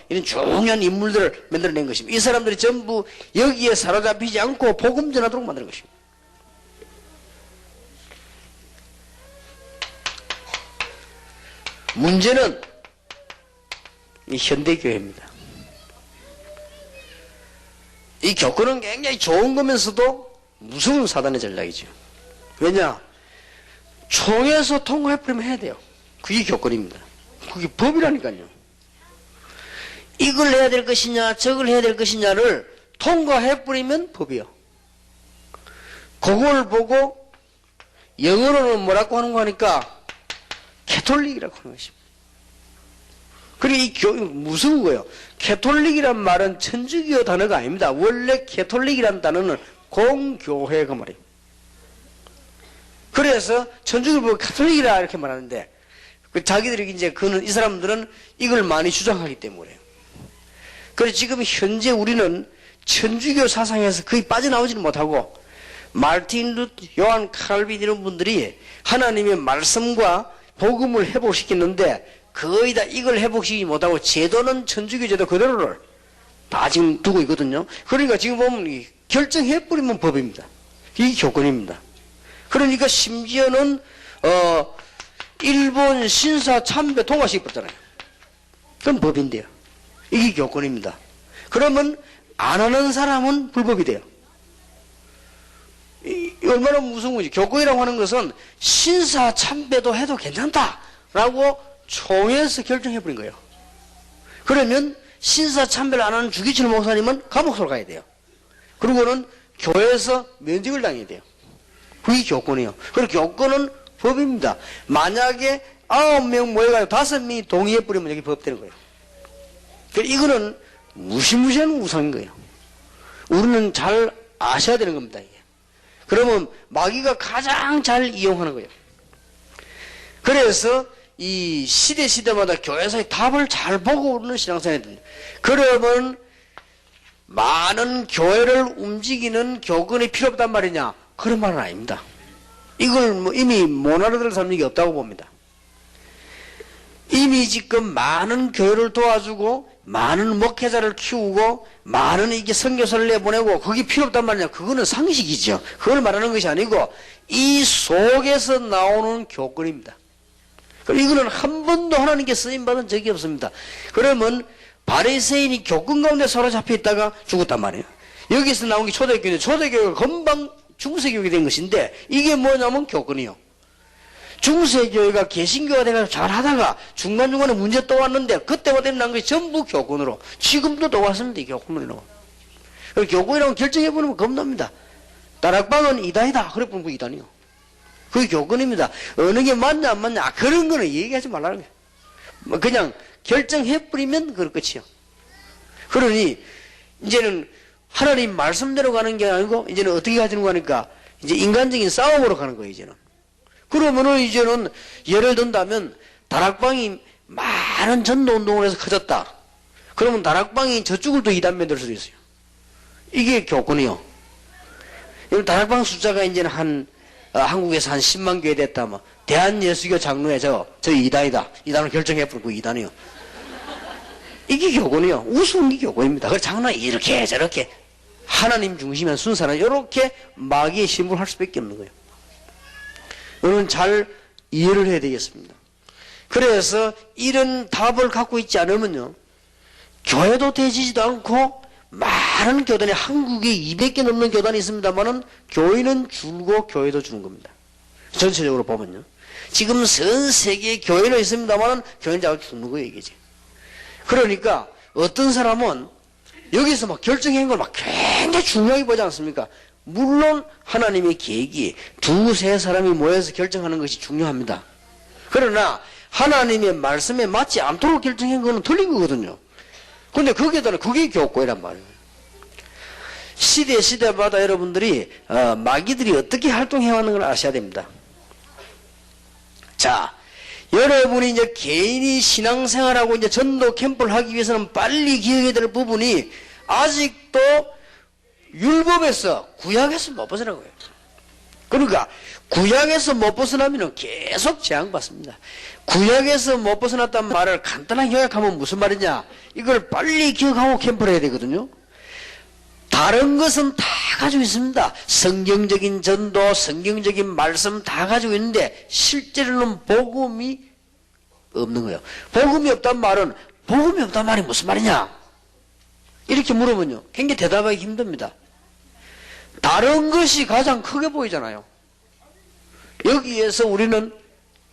이런 중요한 인물들을 만들어낸 것입니다. 이 사람들이 전부 여기에 사로잡히지 않고 복음 전하도록 만드는 것입니다. 문제는 이 현대교회입니다. 이 교권은 굉장히 좋은 거면서도 무서운 사단의 전략이죠. 왜냐? 총에서 통과해버리면 해야 돼요. 그게 교권입니다. 그게 법이라니까요. 이걸 해야 될 것이냐 저걸 해야 될 것이냐를 통과해버리면 법이요. 그걸 보고 영어로는 뭐라고 하는 거 하니까 캐톨릭이라고 하는 것입니다. 그리고 이 무서운 거예요. 캐톨릭이란 말은 천주교 단어가 아닙니다. 원래 캐톨릭이란 단어는 공교회 그 말이에요. 그래서 천주교를 보고 카톨릭이라 이렇게 말하는데, 자기들이 이제 이 사람들은 이걸 많이 주장하기 때문에. 그래서 지금 현재 우리는 천주교 사상에서 거의 빠져나오지는 못하고, 마르틴 루터, 요한 칼빈 이런 분들이 하나님의 말씀과 복음을 회복시켰는데 거의 다 이걸 회복시키지 못하고 제도는 천주교 제도 그대로를 다 지금 두고 있거든요. 그러니까 지금 보면 결정해버리면 법입니다. 이게 교권입니다. 그러니까 심지어는 일본 신사 참배 통과시켰잖아요. 그건 법인데요. 이게 교권입니다. 그러면 안 하는 사람은 불법이 돼요. 얼마나 무서운 거지. 교권이라고 하는 것은 신사 참배도 해도 괜찮다라고 총회에서 결정해버린 거예요. 그러면 신사 참배를 안 하는 주기철 목사님은 감옥으로 가야 돼요. 그리고는 교회에서 면직을 당해야 돼요. 그게 교권이에요. 그리고 교권은 법입니다. 만약에 9명 모여가지고 5명이 동의해버리면 여기 법되는 거예요. 이거는 무시무시한 우상인 거예요. 우리는 잘 아셔야 되는 겁니다. 이게. 그러면 마귀가 가장 잘 이용하는 거예요. 그래서 이 시대마다 교회에서의 답을 잘 보고 오는 신앙생활이 됩니다. 그러면 많은 교회를 움직이는 교권이 필요 없단 말이냐? 그런 말은 아닙니다. 이걸 이미 못 알아들을 사람이 없다고 봅니다. 이미 지금 많은 교회를 도와주고 많은 목회자를 키우고 많은 이게 선교사를 내보내고 그게 필요 없단 말이냐? 그거는 상식이죠. 그걸 말하는 것이 아니고 이 속에서 나오는 교권입니다. 이거는 한 번도 하나님께 쓰임받은 적이 없습니다. 그러면 바리새인이 교권 가운데 사로잡혀 있다가 죽었단 말이에요. 여기서 나온 게 초대교회인데 초대교회가 금방 중세교회가 된 것인데 이게 뭐냐면 교권이요. 중세교회가 개신교가 돼가지고 잘 하다가 중간중간에 문제 또 왔는데 그때부터 난 것이 전부 교권으로 지금도 또 왔습니다. 이 교권으로. 교권이라고 결정해버리면 겁납니다. 다락방은 이단이다. 그래 보면 이단이요. 그게 교권입니다. 어느 게 맞냐 안 맞냐 그런 거는 얘기하지 말라는 거예요. 그냥 결정해버리면 그럴 끝이요. 그러니 이제는 하나님 말씀대로 가는 게 아니고 이제는 어떻게 가지는 거니까 이제 인간적인 싸움으로 가는 거예요. 이제는. 그러면은 이제는 예를 든다면 다락방이 많은 전도운동을 해서 커졌다. 그러면 다락방이 저쪽을 또 이단 만들 수도 있어요. 이게 교권이요. 다락방 숫자가 이제는 한국에서 한 10만 교회 됐다. 뭐 대한예수교 장로회 저 이단이다. 이단을 결정해버리고 이단이요. 이게 교권이요. 우스운 게 교권입니다. 그래서 장로가 이렇게 저렇게 하나님 중심의 순사는 이렇게 마귀의 신부를 할 수밖에 없는 거예요. 여러분 잘 이해를 해야 되겠습니다. 그래서 이런 답을 갖고 있지 않으면요. 교회도 되지도 않고 많은 교단이 한국에 200개 넘는 교단이 있습니다만은 교회는 줄고 교회도 주는 겁니다. 전체적으로 보면요. 지금 전 세계에 교회는 있습니다만은 교회는 자꾸 죽는 거예요, 이게. 그러니까 어떤 사람은 여기서 막 결정한 걸 막 굉장히 중요하게 보지 않습니까? 물론 하나님의 계획이 2-3 사람이 모여서 결정하는 것이 중요합니다. 그러나 하나님의 말씀에 맞지 않도록 결정한 것은 틀린 거거든요. 근데 거기에다가 그게 교권이란 말이에요. 시대마다 여러분들이 마귀들이 어떻게 활동해왔는 걸 아셔야 됩니다. 자, 여러분이 이제 개인이 신앙생활하고 이제 전도 캠프를 하기 위해서는 빨리 기억해야 될 부분이 아직도 율법에서 구약에서 못 벗어난 거예요. 그러니까 구약에서 못 벗어나면 계속 재앙받습니다. 구약에서 못 벗어났다는 말을 간단하게 요약하면 무슨 말이냐? 이걸 빨리 기억하고 캠프를 해야 되거든요. 다른 것은 다 가지고 있습니다. 성경적인 전도, 성경적인 말씀 다 가지고 있는데 실제로는 복음이 없는 거예요. 복음이 없단 말은 복음이 없단 말이 무슨 말이냐? 이렇게 물으면요. 굉장히 대답하기 힘듭니다. 다른 것이 가장 크게 보이잖아요. 여기에서 우리는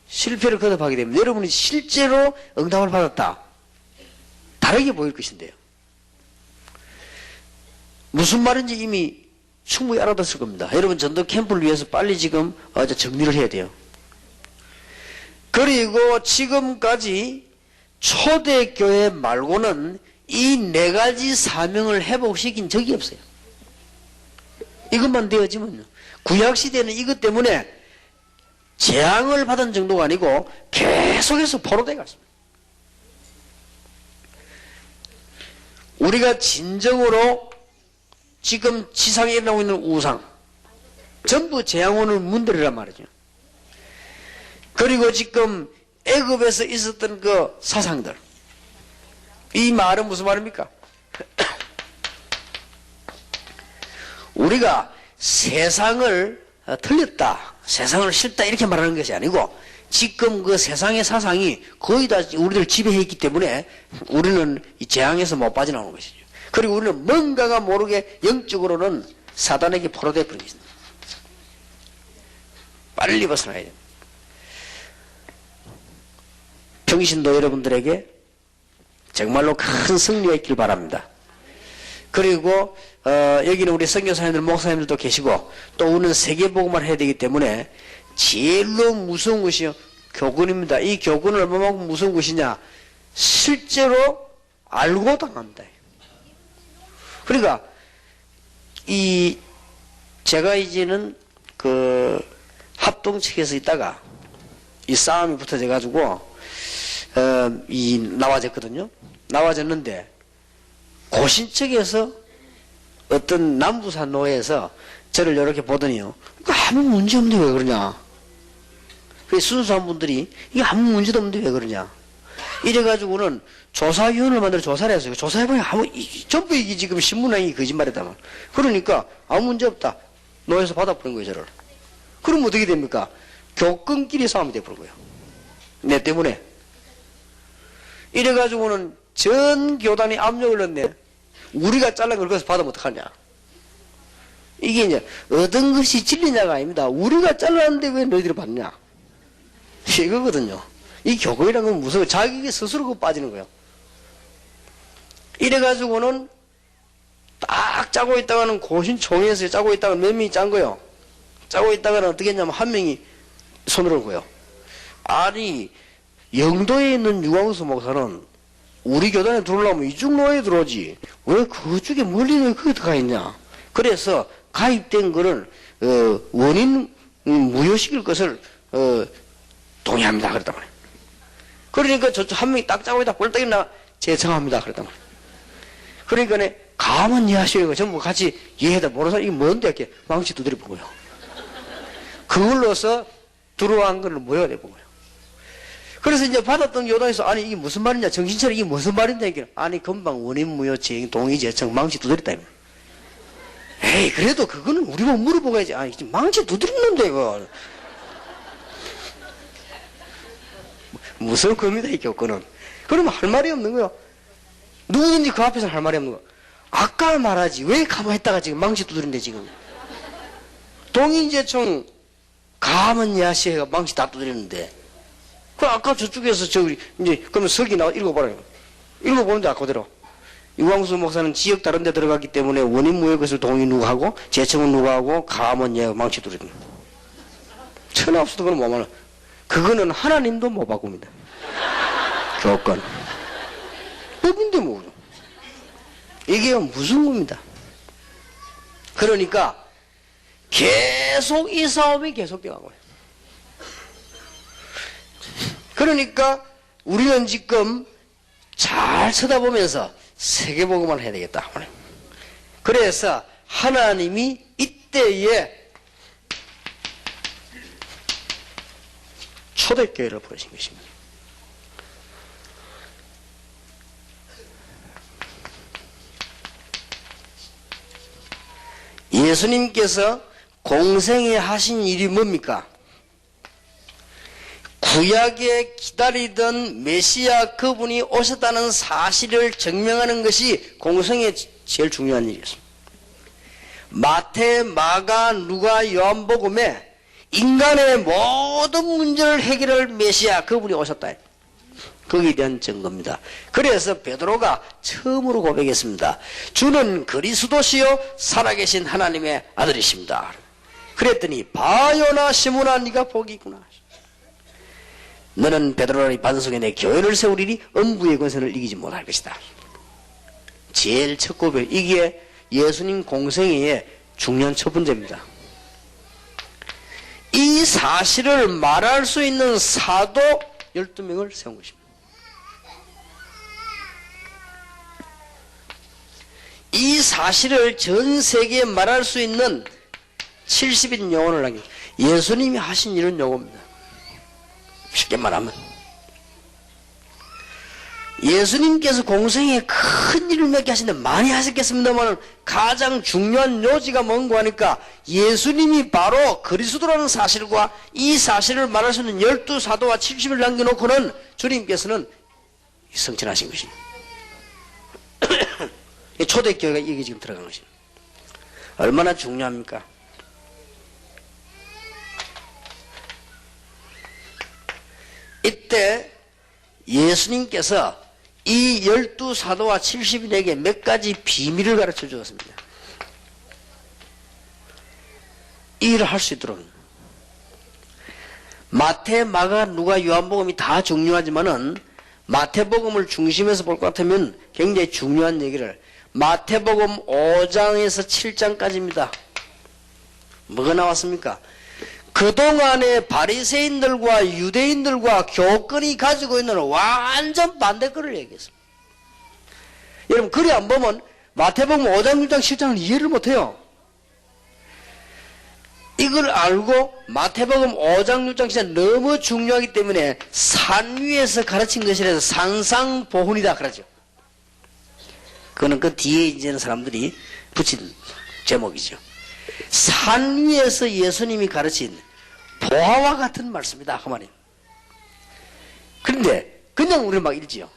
실패를 거듭하게 됩니다. 여러분이 실제로 응답을 받았다. 다르게 보일 것인데요. 무슨 말인지 이미 충분히 알아듣을 겁니다. 여러분 전도 캠프를 위해서 빨리 지금 정리를 해야 돼요. 그리고 지금까지 초대교회 말고는 이 네 가지 사명을 회복시킨 적이 없어요. 이것만 되어지면요. 구약시대는 이것 때문에 재앙을 받은 정도가 아니고 계속해서 포로돼 갔습니다. 우리가 진정으로 지금 지상에 일어나고 있는 우상, 전부 재앙원을 문드리란 말이죠. 그리고 지금 애굽에서 있었던 그 사상들, 이 말은 무슨 말입니까? 우리가 세상을 틀렸다, 세상을 싫다 이렇게 말하는 것이 아니고 지금 그 세상의 사상이 거의 다 우리를 지배해 있기 때문에 우리는 이 재앙에서 못 빠져나오는 것이죠. 그리고 우리는 뭔가가 모르게 영적으로는 사단에게 포로되어 버린 것입니다. 빨리 벗어나야 됩니다. 평신도 여러분들에게 정말로 큰 승리가 있길 바랍니다. 그리고 여기는 우리 선교사님들, 목사님들도 계시고 또 우리는 세계복음을 해야 되기 때문에 제일로 무서운 것이 교훈입니다. 이 교훈은 얼마만큼 무서운 것이냐, 실제로 알고 당합니다. 그러니까 제가 이제는 그 합동측에서 있다가 이 싸움이 붙어져 가지고 나와졌거든요. 나와졌는데 고신측에서 어떤 남부산 노예에서 저를 이렇게 보더니요, 아무 문제 없는데 왜 그러냐. 순수한 분들이 이게 아무 문제도 없는데 왜 그러냐. 이래가지고는 조사위원을 만들어 조사를 했어요. 조사해보니 전부 이게 지금 신문왕이 거짓말이다. 그러니까 아무 문제 없다. 노예에서 받아버린 거예요, 저를. 그럼 어떻게 됩니까? 교권끼리 싸움이 돼버린 거예요. 내 때문에. 이래가지고는 전 교단이 압력을 넣네. 우리가 잘라 긁어서 받으면 어떡하냐. 이게 이제 얻은 것이 진리냐가 아닙니다. 우리가 잘랐는데 왜 너희들이 받냐. 이거거든요. 이 교권이라는 건 무서워. 자기 스스로 그거 빠지는 거예요. 이래가지고는 딱 짜고 있다가는 고신총회에서 짜고 있다가 몇 명이 짠 거예요. 짜고 있다가는 어떻게 했냐면 한 명이 손을 얹고요. 아니, 영도에 있는 유광수 목사는 우리 교단에 들어오려면 이쪽 노예에 들어오지. 왜 그쪽에 멀리 거기 들어가 있냐. 그래서 가입된 거를, 원인 무효시킬 것을, 동의합니다. 그랬단 말이에요. 그러니까 저쪽 한 명이 딱 짜고 있다 꼴딱 일어나 제청합니다. 그랬단 말이에요. 그러니까 가만 이해하시고 전부 같이 이해하다 모르는 사람 이게 뭔데 이렇게 망치 두드려 보고요. 그걸로서 들어간 거를 모여야 돼 보고요. 그래서 이제 받았던 요단에서 아니 이게 무슨 말이냐, 정신차려 이게 무슨 말인데 이게 아니 금방 원인무효 동의제청 망치 두드렸다. 에이 그래도 그거는 우리 보고 물어보고 해야지. 아니 망치 두드렸는데 이거 무슨 겁니다 이 교권은. 그러면 할 말이 없는 거요. 누구든지 그 앞에서 할 말이 없는 거. 아까 말하지 왜 가만히 있다가 지금 망치 두드린데 지금. 동의제청 가만 야시해가 망치 다 두드렸는데. 그 아까 저쪽에서 저기 이제 그러면 석이 나와 읽어봐라요. 읽어보는데 아까 그대로 유광수 목사는 지역 다른 데 들어갔기 때문에 원인무효 것을 동의 누가 하고 재청은 누가 하고 가면 얘가 망치 두드리는. 천하 없어도 그건 뭐만 그거는 하나님도 못 바꿉니다. 교권 법인데 뭐 이게 무슨 겁니다. 그러니까 계속 이 싸움이 계속되어 가고요. 그러니까 우리는 지금 잘 쳐다보면서 세계복음을 해야 되겠다. 그래서 하나님이 이때에 초대교회를 보내신 것입니다. 예수님께서 공생에 하신 일이 뭡니까? 구약에 기다리던 메시아 그분이 오셨다는 사실을 증명하는 것이 공생의 제일 중요한 일이었습니다. 마태, 마가, 누가, 요한복음에 인간의 모든 문제를 해결할 메시아 그분이 오셨다. 거기에 대한 증거입니다. 그래서 베드로가 처음으로 고백했습니다. 주는 그리스도시요 살아계신 하나님의 아들이십니다. 그랬더니 바요나 시몬아 네가 복이 있구나. 너는 베드로라니 반석에 내 교회를 세우리니 음부의 권세를 이기지 못할 것이다. 제일 첫 고백, 이게 예수님 공생애의 중요한 첫 번째입니다. 이 사실을 말할 수 있는 사도 12명을 세운 것입니다. 이 사실을 전 세계에 말할 수 있는 70인 영혼을 남긴 예수님이 하신 일은 요겁니다. 쉽게 말하면 예수님께서 공생에 큰 일을 몇 개 하시는데 많이 하셨겠습니다만 가장 중요한 요지가 뭔가 하니까 예수님이 바로 그리스도라는 사실과 이 사실을 말할 수 있는 12사도와 70을 남겨놓고는 주님께서는 성천하신 것입니다. 초대교회가 이게 지금 들어간 것입니다. 얼마나 중요합니까? 이때 예수님께서 이 12사도와 70인에게 몇 가지 비밀을 가르쳐 주었습니다. 이 일을 할 수 있도록. 마태, 마가, 누가, 요한복음이 다 중요하지만은 마태복음을 중심에서 볼 것 같으면 굉장히 중요한 얘기를 마태복음 5장에서 7장까지입니다. 뭐가 나왔습니까? 그동안의 바리새인들과 유대인들과 교권이 가지고 있는 완전 반대거를 얘기했습니다. 여러분 글이 안 보면 마태복음 5장, 6장, 7장을 이해를 못해요. 이걸 알고 마태복음 5장, 6장, 7장 너무 중요하기 때문에 산 위에서 가르친 것이라서 산상보훈이다 그러죠. 그거는 그 뒤에 이제는 사람들이 붙인 제목이죠. 산 위에서 예수님이 가르친 보화와 같은 말씀이다 그 말이에요. 그런데 그냥 우리 막 읽지요.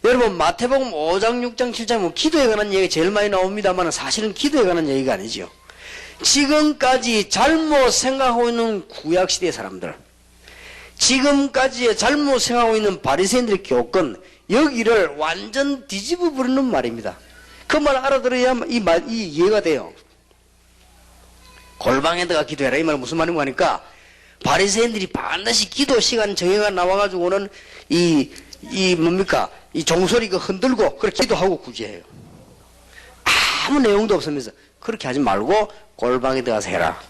여러분 마태복음 5장 6장 7장 뭐 기도에 관한 얘기가 제일 많이 나옵니다만 사실은 기도에 관한 얘기가 아니죠. 지금까지 잘못 생각하고 있는 구약시대 사람들, 지금까지 잘못 생각하고 있는 바리새인들의 교권, 여기를 완전 뒤집어 버리는 말입니다. 그 말 알아들어야 이 이해가 돼요. 골방에다가 기도해라 이 말 무슨 말인가 하니까 바리새인들이 반드시 기도 시간 정해가 나와가지고는 이 뭡니까 이 종소리 그 흔들고 그렇게 기도하고 구제해요. 아무 내용도 없으면서 그렇게 하지 말고 골방에 들어가서 해라.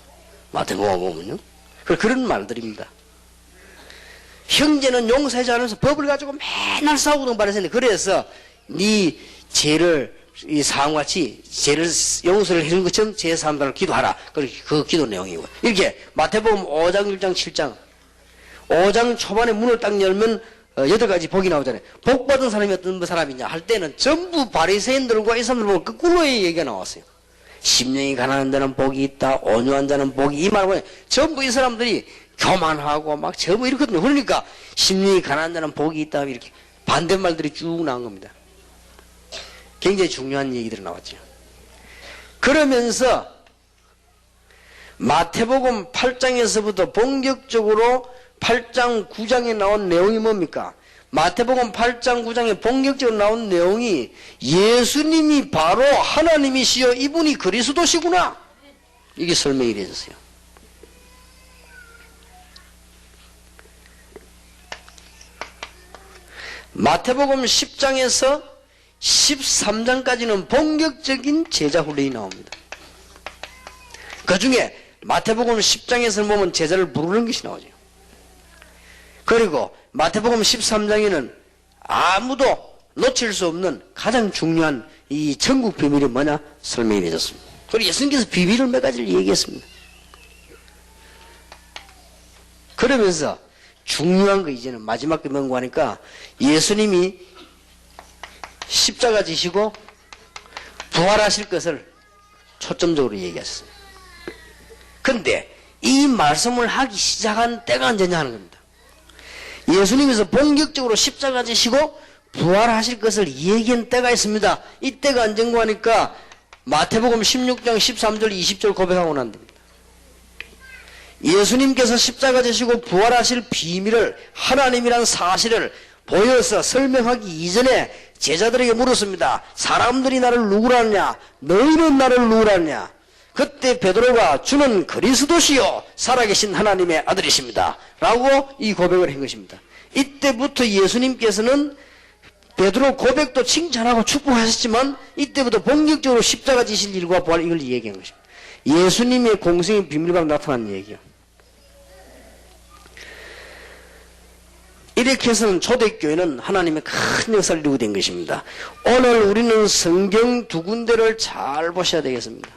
마태복음 보면요. 그런 말들입니다. 형제는 용서하지 않으면서 법을 가지고 맨날 싸우던 바리새인들 그래서 네 죄를 이 사함같이 죄를 용서를 해주는 것처럼 죄 사함들을 기도하라. 그 기도 내용이고 이렇게 마태복음 5장 1장 7장 5장 초반에 문을 딱 열면 8가지 복이 나오잖아요. 복 받은 사람이 어떤 사람이냐 할 때는 전부 바리새인들과 이 사람들 보면 거꾸로의 얘기가 나왔어요. 심령이 가난한 자는 복이 있다. 온유한 자는 복이 이 말을 보면 전부 이 사람들이 교만하고 막 전부 이렇거든요. 그러니까 심령이 가난한 자는 복이 있다. 이렇게 반대말들이 쭉 나온 겁니다. 굉장히 중요한 얘기들이 나왔죠. 그러면서 마태복음 8장에서부터 본격적으로 8장 9장에 나온 내용이 뭡니까? 마태복음 8장 9장에 본격적으로 나온 내용이 예수님이 바로 하나님이시여 이분이 그리스도시구나. 이게 설명이 되었어요. 마태복음 10장에서 13장까지는 본격적인 제자 훈련이 나옵니다. 그 중에 마태복음 10장에서 보면 제자를 부르는 것이 나오죠. 그리고 마태복음 13장에는 아무도 놓칠 수 없는 가장 중요한 이 천국 비밀이 뭐냐 설명이 되었습니다. 그리고 예수님께서 비밀을 몇 가지를 얘기했습니다. 그러면서 중요한 거 이제는 마지막 게 뭔가 하니까 예수님이 십자가 지시고 부활하실 것을 초점적으로 얘기했어요. 그런데 이 말씀을 하기 시작한 때가 언제냐 하는 겁니다. 예수님께서 본격적으로 십자가 지시고 부활하실 것을 얘기한 때가 있습니다. 이때가 언젠가 하니까 마태복음 16장 13절 20절 고백하고 난 겁니다. 예수님께서 십자가 지시고 부활하실 비밀을 하나님이란 사실을 보여서 설명하기 이전에 제자들에게 물었습니다. 사람들이 나를 누구라 하느냐? 너희는 나를 누구라 하느냐? 그때 베드로가 주는 그리스도시요 살아계신 하나님의 아들이십니다 라고 이 고백을 한 것입니다. 이때부터 예수님께서는 베드로 고백도 칭찬하고 축복하셨지만 이때부터 본격적으로 십자가 지실 일과 부활 이걸 얘기한 것입니다. 예수님의 공생의 비밀과 나타난 얘기요. 이렇게 해서는 초대교회는 하나님의 큰 역사를 이루게 된 것입니다. 오늘 우리는 성경 두 군데를 잘 보셔야 되겠습니다.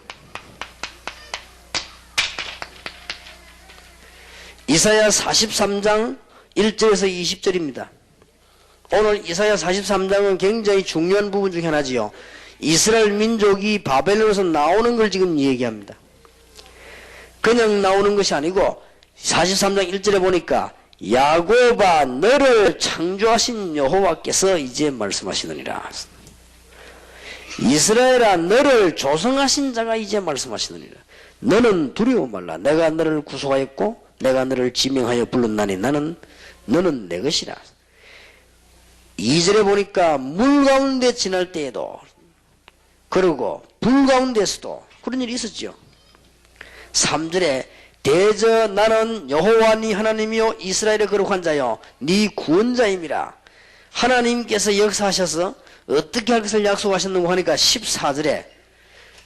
이사야 43장 1절에서 20절입니다. 오늘 이사야 43장은 굉장히 중요한 부분 중에 하나지요. 이스라엘 민족이 바벨론에서 나오는 걸 지금 얘기합니다. 그냥 나오는 것이 아니고 43장 1절에 보니까 야곱아 너를 창조하신 여호와께서 이제 말씀하시느니라. 이스라엘아 너를 조성하신 자가 이제 말씀하시느니라. 너는 두려워 말라. 내가 너를 구속하였고 내가 너를 지명하여 불렀나니 너는 내 것이라. 2절에 보니까 물 가운데 지날 때에도 그리고 불 가운데서도 그런 일이 있었죠. 3절에 대저 나는 여호와 네 하나님이요 이스라엘의 거룩한 자요 네 구원자임이라. 하나님께서 역사하셔서 어떻게 할 것을 약속하셨는고 하니까 14절에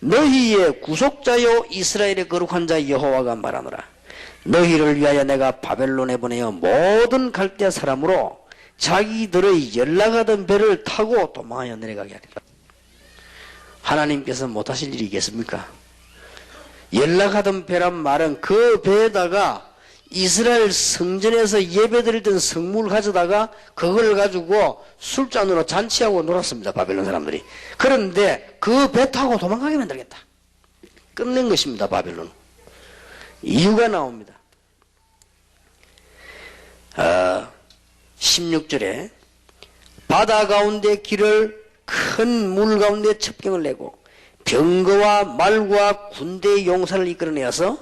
너희의 구속자요 이스라엘의 거룩한 자 여호와가 말하노라. 너희를 위하여 내가 바벨론에 보내어 모든 갈대아 사람으로 자기들의 연락하던 배를 타고 도망하여 내려가게 하리라. 하나님께서 못하실 일이 있겠습니까? 연락하던 배란 말은 그 배에다가 이스라엘 성전에서 예배드리던 성물을 가져다가 그걸 가지고 술잔으로 잔치하고 놀았습니다. 바벨론 사람들이. 그런데 그 배 타고 도망가게 만들겠다. 끝낸 것입니다. 바벨론. 이유가 나옵니다. 16절에 바다 가운데 길을 큰 물 가운데 첩경을 내고 병거와 말과 군대의 용사를 이끌어내어서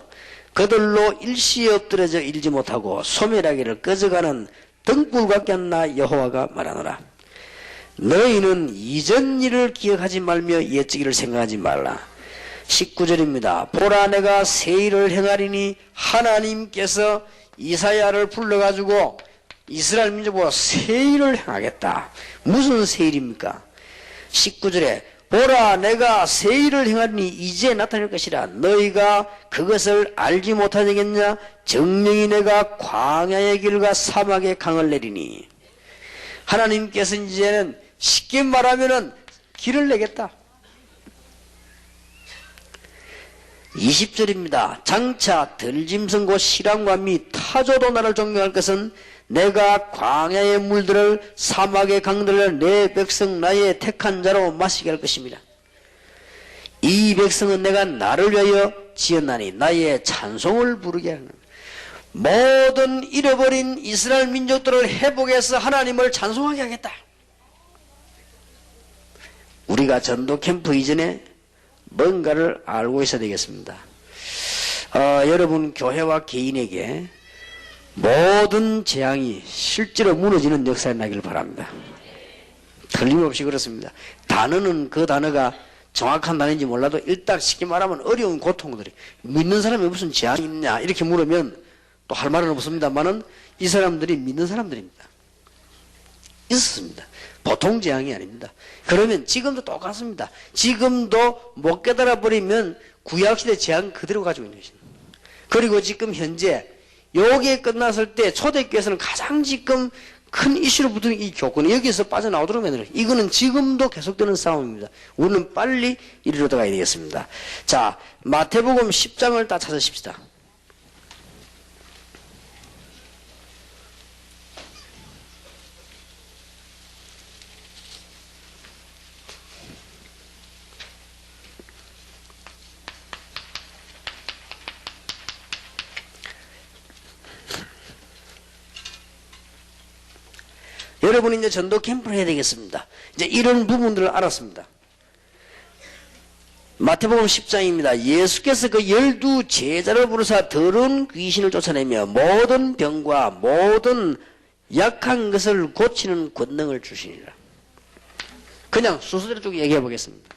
그들로 일시에 엎드려져 일지 못하고 소멸하기를 꺼져가는 등불 같게 한나 여호와가 말하노라. 너희는 이전 일을 기억하지 말며 옛적일을 생각하지 말라. 19절입니다. 보라 내가 새 일을 행하리니 하나님께서 이사야를 불러가지고 이스라엘 민족보고 새 일을 행하겠다. 무슨 새 일입니까? 19절에 보라 내가 새 일을 행하리니 이제 나타날 것이라. 너희가 그것을 알지 못하겠냐? 정령이 내가 광야의 길과 사막의 강을 내리니. 하나님께서 이제는 쉽게 말하면은 길을 내겠다. 20절입니다. 장차 들짐승 곧 실함과 미 타조도 나를 존경할 것은 내가 광야의 물들을 사막의 강들을 내 백성 나의 택한 자로 마시게 할 것입니다. 이 백성은 내가 나를 위하여 지었나니 나의 찬송을 부르게 하는 모든 잃어버린 이스라엘 민족들을 회복해서 하나님을 찬송하게 하겠다. 우리가 전도 캠프 이전에 뭔가를 알고 있어야 되겠습니다. 여러분 교회와 개인에게 모든 재앙이 실제로 무너지는 역사가 나기를 바랍니다. 틀림없이 그렇습니다. 단어는 그 단어가 정확한 단어인지 몰라도 일단 쉽게 말하면 어려운 고통들이 믿는 사람이 무슨 재앙이 있냐 이렇게 물으면 또 할 말은 없습니다만은 이 사람들이 믿는 사람들입니다. 있었습니다. 보통 재앙이 아닙니다. 그러면 지금도 똑같습니다. 지금도 못 깨달아 버리면 구약시대 재앙 그대로 가지고 있는 것입니다. 그리고 지금 현재 요게 끝났을 때 초대교회에서는 가장 지금 큰 이슈로 붙은 이 교권 여기서 빠져나오도록 만드는 이거는 지금도 계속되는 싸움입니다. 우리는 빨리 이리로 들어가야 되겠습니다. 자, 마태복음 10장을 다 찾으십시다. 여러분이 이제 전도 캠프를 해야 되겠습니다. 이제 이런 부분들을 알았습니다. 마태복음 10장입니다. 예수께서 그 12 제자를 부르사 더러운 귀신을 쫓아내며 모든 병과 모든 약한 것을 고치는 권능을 주시니라. 그냥 순서대로 쭉 얘기해 보겠습니다.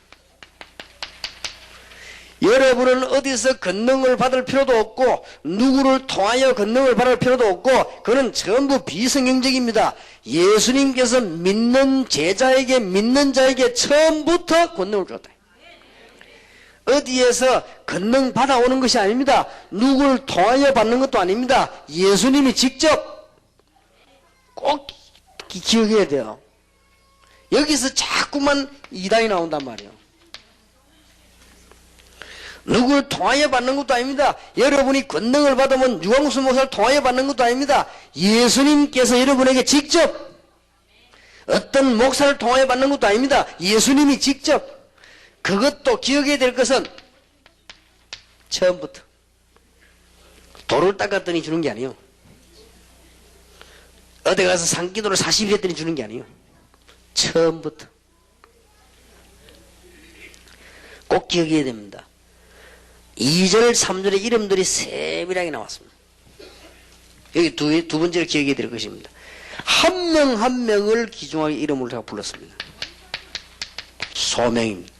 여러분은 어디서 권능을 받을 필요도 없고 누구를 통하여 권능을 받을 필요도 없고 그는 전부 비성경적입니다. 예수님께서 믿는 제자에게 믿는 자에게 처음부터 권능을 줬다. 어디에서 권능 받아오는 것이 아닙니다. 누구를 통하여 받는 것도 아닙니다. 예수님이 직접 꼭 기억해야 돼요. 여기서 자꾸만 이단이 나온단 말이에요. 누구를 통하여 받는 것도 아닙니다. 여러분이 권능을 받으면 유광수 목사를 통하여 받는 것도 아닙니다. 예수님께서 여러분에게 직접 어떤 목사를 통하여 받는 것도 아닙니다. 예수님이 직접 그것도 기억해야 될 것은 처음부터 돌을 닦았더니 주는 게 아니에요. 어디 가서 산기도를 40일 했더니 주는 게 아니에요. 처음부터 꼭 기억해야 됩니다. 2절 3절의 이름들이 세밀하게 나왔습니다. 여기 두 번째로 기억해야 될 것입니다. 한 명 한 명을 귀중하게 이름을 제가 불렀습니다. 소명입니다.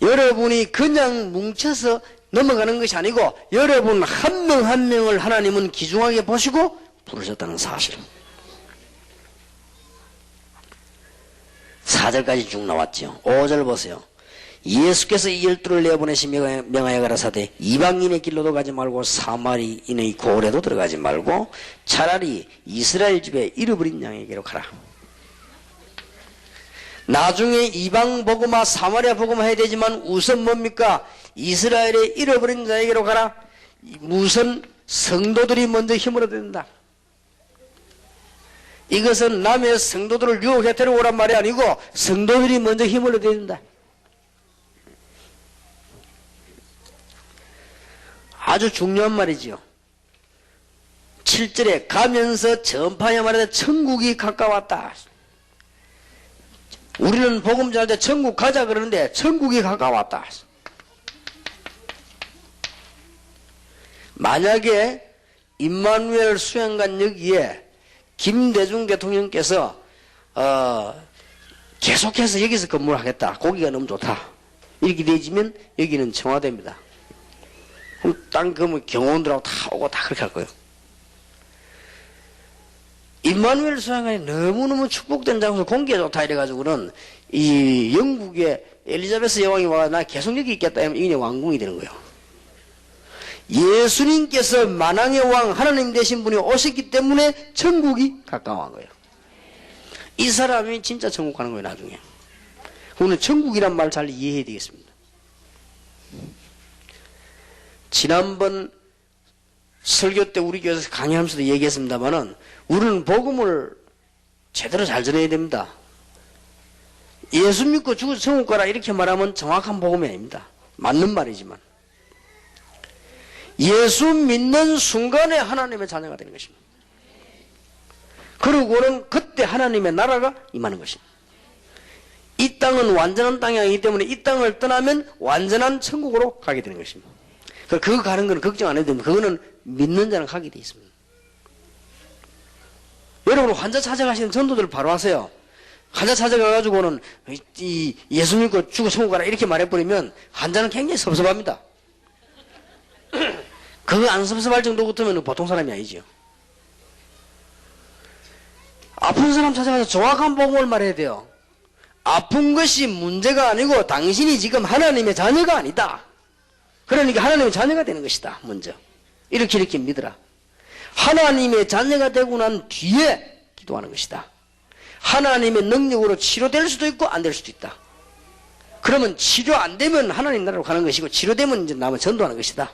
여러분이 그냥 뭉쳐서 넘어가는 것이 아니고 여러분 한 명 한 명을 하나님은 귀중하게 보시고 부르셨다는 사실. 4절까지 쭉 나왔죠. 5절 보세요. 예수께서 이 12를 내어보내시며 명하여 가라사대 이방인의 길로도 가지 말고 사마리인의 고을에도 들어가지 말고 차라리 이스라엘 집에 잃어버린 양에게로 가라. 나중에 이방 복음화 사마리아 복음화 해야 되지만 우선 뭡니까? 이스라엘의 잃어버린 자에게로 가라. 우선 성도들이 먼저 힘을 얻어야 된다. 이것은 남의 성도들을 유혹해 데려오란 말이 아니고 성도들이 먼저 힘을 얻어야 된다. 아주 중요한 말이지요. 7절에 가면서 전파하여 말하되 천국이 가까웠다. 우리는 복음 전할 때 천국 가자 그러는데 천국이 가까웠다. 만약에 임마누엘 수양관 여기에 김대중 대통령께서 계속해서 여기서 근무를 하겠다. 거기가 너무 좋다. 이렇게 되지면 여기는 청와대입니다. 그럼 땅 그러면 경호원들하고 다 오고 다 그렇게 할 거예요. 임마누엘 수양관이 너무너무 축복된 장소 공기가 좋다 이래가지고는 이 영국의 엘리자베스 여왕이 와서 나 계속 여기 있겠다 하면 이게 왕궁이 되는 거예요. 예수님께서 만왕의 왕 하나님 되신 분이 오셨기 때문에 천국이 가까워한 거예요. 이 사람이 진짜 천국 가는 거예요. 나중에 그거는 천국이란 말 잘 이해해야 되겠습니다. 지난번 설교 때 우리 교회에서 강의하면서도 얘기했습니다만은 우리는 복음을 제대로 잘 전해야 됩니다. 예수 믿고 죽어서 천국 가라 이렇게 말하면 정확한 복음이 아닙니다. 맞는 말이지만 예수 믿는 순간에 하나님의 자녀가 되는 것입니다. 그리고는 그때 하나님의 나라가 임하는 것입니다. 이 땅은 완전한 땅이 아니기 때문에 이 땅을 떠나면 완전한 천국으로 가게 되는 것입니다. 그거 가는 건 걱정 안 해도 됩니다. 그거는 믿는 자는 가게 되어 있습니다. 여러분 환자 찾아가시는 전도들 바로 하세요. 환자 찾아가가지고는 이 예수 믿고 죽어 천국 가라 이렇게 말해버리면 환자는 굉장히 섭섭합니다. 그거 안 섭섭할 정도 같으면 보통 사람이 아니죠. 아픈 사람 찾아가서 정확한 복음을 말해야 돼요. 아픈 것이 문제가 아니고 당신이 지금 하나님의 자녀가 아니다. 그러니까 하나님의 자녀가 되는 것이다. 먼저 이렇게 믿으라. 하나님의 자녀가 되고 난 뒤에 기도하는 것이다. 하나님의 능력으로 치료될 수도 있고 안 될 수도 있다. 그러면 치료 안 되면 하나님 나라로 가는 것이고 치료되면 이제 남은 전도하는 것이다.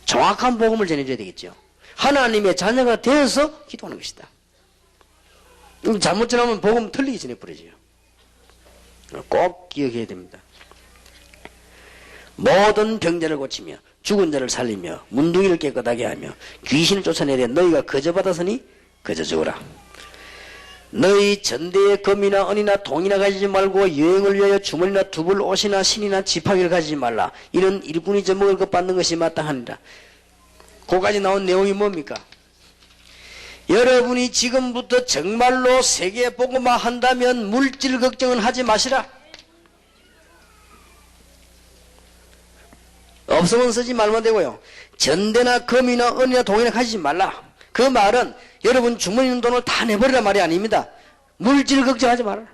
정확한 복음을 전해줘야 되겠죠. 하나님의 자녀가 되어서 기도하는 것이다. 잘못 전하면 복음 틀리게 전해버리죠. 꼭 기억해야 됩니다. 모든 병자를 고치며 죽은 자를 살리며 문둥이를 깨끗하게 하며 귀신을 쫓아내되 너희가 거저 받았으니 거저 죽어라. 너희 전대에 금이나 은이나 동이나 가지지 말고 여행을 위하여 주머니나 두불 옷이나 신이나 지팡이를 가지지 말라. 이는 일꾼이 젖먹을 것 받는 것이 마땅하니라. 거기까지 나온 내용이 뭡니까? 여러분이 지금부터 정말로 세계 복음화 한다면 물질 걱정은 하지 마시라. 없으면 쓰지 말면 되고요. 전대나 금이나 은이나 동이나 가지지 말라. 그 말은 여러분 주머니 있는 돈을 다 내버리란 말이 아닙니다. 물질 걱정하지 말아라.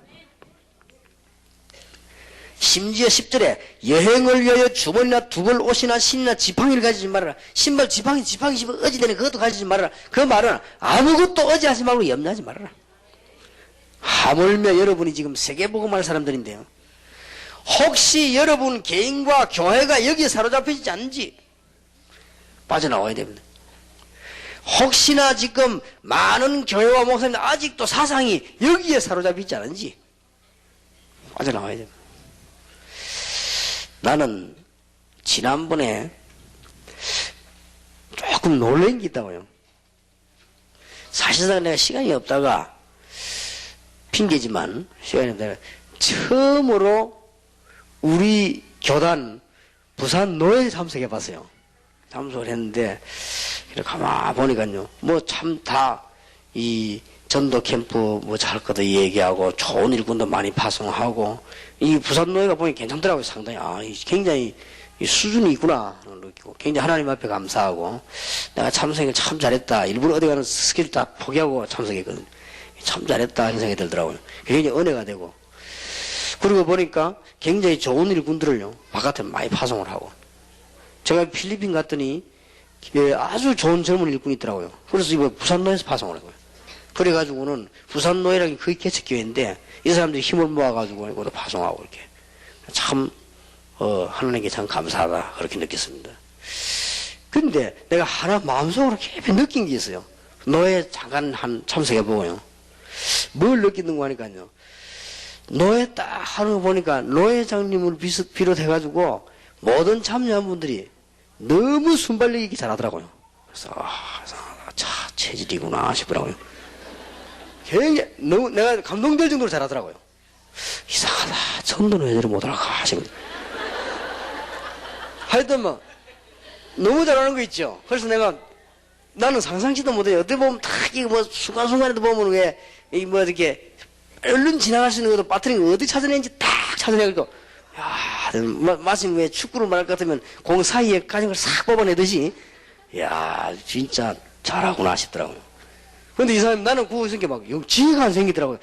심지어 10절에 여행을 위하여 주머니나 두벌 옷이나 신이나 지팡이를 가지지 말아라. 신발 지팡이 집어 어지되네 그것도 가지지 말아라. 그 말은 아무것도 어지하지 말고 염려하지 말아라. 하물며 여러분이 지금 세계복음할 사람들인데요. 혹시 여러분 개인과 교회가 여기에 사로잡히지 않는지 빠져나와야 됩니다. 혹시나 지금 많은 교회와 목사님들 아직도 사상이 여기에 사로잡히지 않은지 빠져나와야 됩니다. 나는 지난번에 조금 놀란 게 있다고요. 사실상 내가 시간이 없다가 핑계지만 시간이 없다가 처음으로 우리 교단 부산 노예 참석해 봤어요. 참석을 했는데 가만 보니까요 뭐 참 다 이 전도 캠프 뭐 잘 거다 얘기하고 좋은 일꾼도 많이 파송하고 이 부산 노예가 보니 괜찮더라고요. 상당히 굉장히 이 수준이 있구나 느끼고 굉장히 하나님 앞에 감사하고 내가 참석을 참 잘했다. 일부러 어디 가는 스케줄 다 포기하고 참석했거든요. 참 잘했다 하는 생각이 들더라고요. 굉장히 은혜가 되고 그리고 보니까 굉장히 좋은 일꾼들을요 바깥에 많이 파송을 하고 제가 필리핀 갔더니 아주 좋은 젊은 일꾼이 있더라고요. 그래서 이거 부산노에서 파송을 하고요. 그래가지고는 부산노예라는 게 거의 개척교회인데 이 사람들이 힘을 모아가지고 이것도 파송하고 이렇게 참 하나님께 참 감사하다 그렇게 느꼈습니다. 근데 내가 하나 마음속으로 깊이 느낀 게 있어요. 노예 잠깐 참석해보고요. 뭘 느끼는가 하니까요. 노예 딱 하는 거 보니까 노예장님을 비롯해가지고 모든 참여한 분들이 너무 순발력 있게 잘하더라고요. 그래서 체질이구나 싶더라고요. 굉장히 너무 내가 감동될 정도로 잘하더라고요. 이상하다. 전도는 왜 저리 못할까 싶어요. 하여튼 뭐 너무 잘하는 거 있죠. 그래서 나는 상상치도 못해요. 어떻게 보면 딱 이거 뭐 순간순간에도 보면 왜 이 뭐 이렇게 얼른 지나갈 수 있는 것도 빠뜨린 거 어디 찾아내는지 딱 찾아내고 야 마침 왜 축구를 말할 것 같으면 공 사이에 가진 걸 싹 뽑아내듯이 야 진짜 잘하구나 싶더라고요. 근데 이 사람이 나는 그거 생겨 막 지혜가 안 생기더라고요.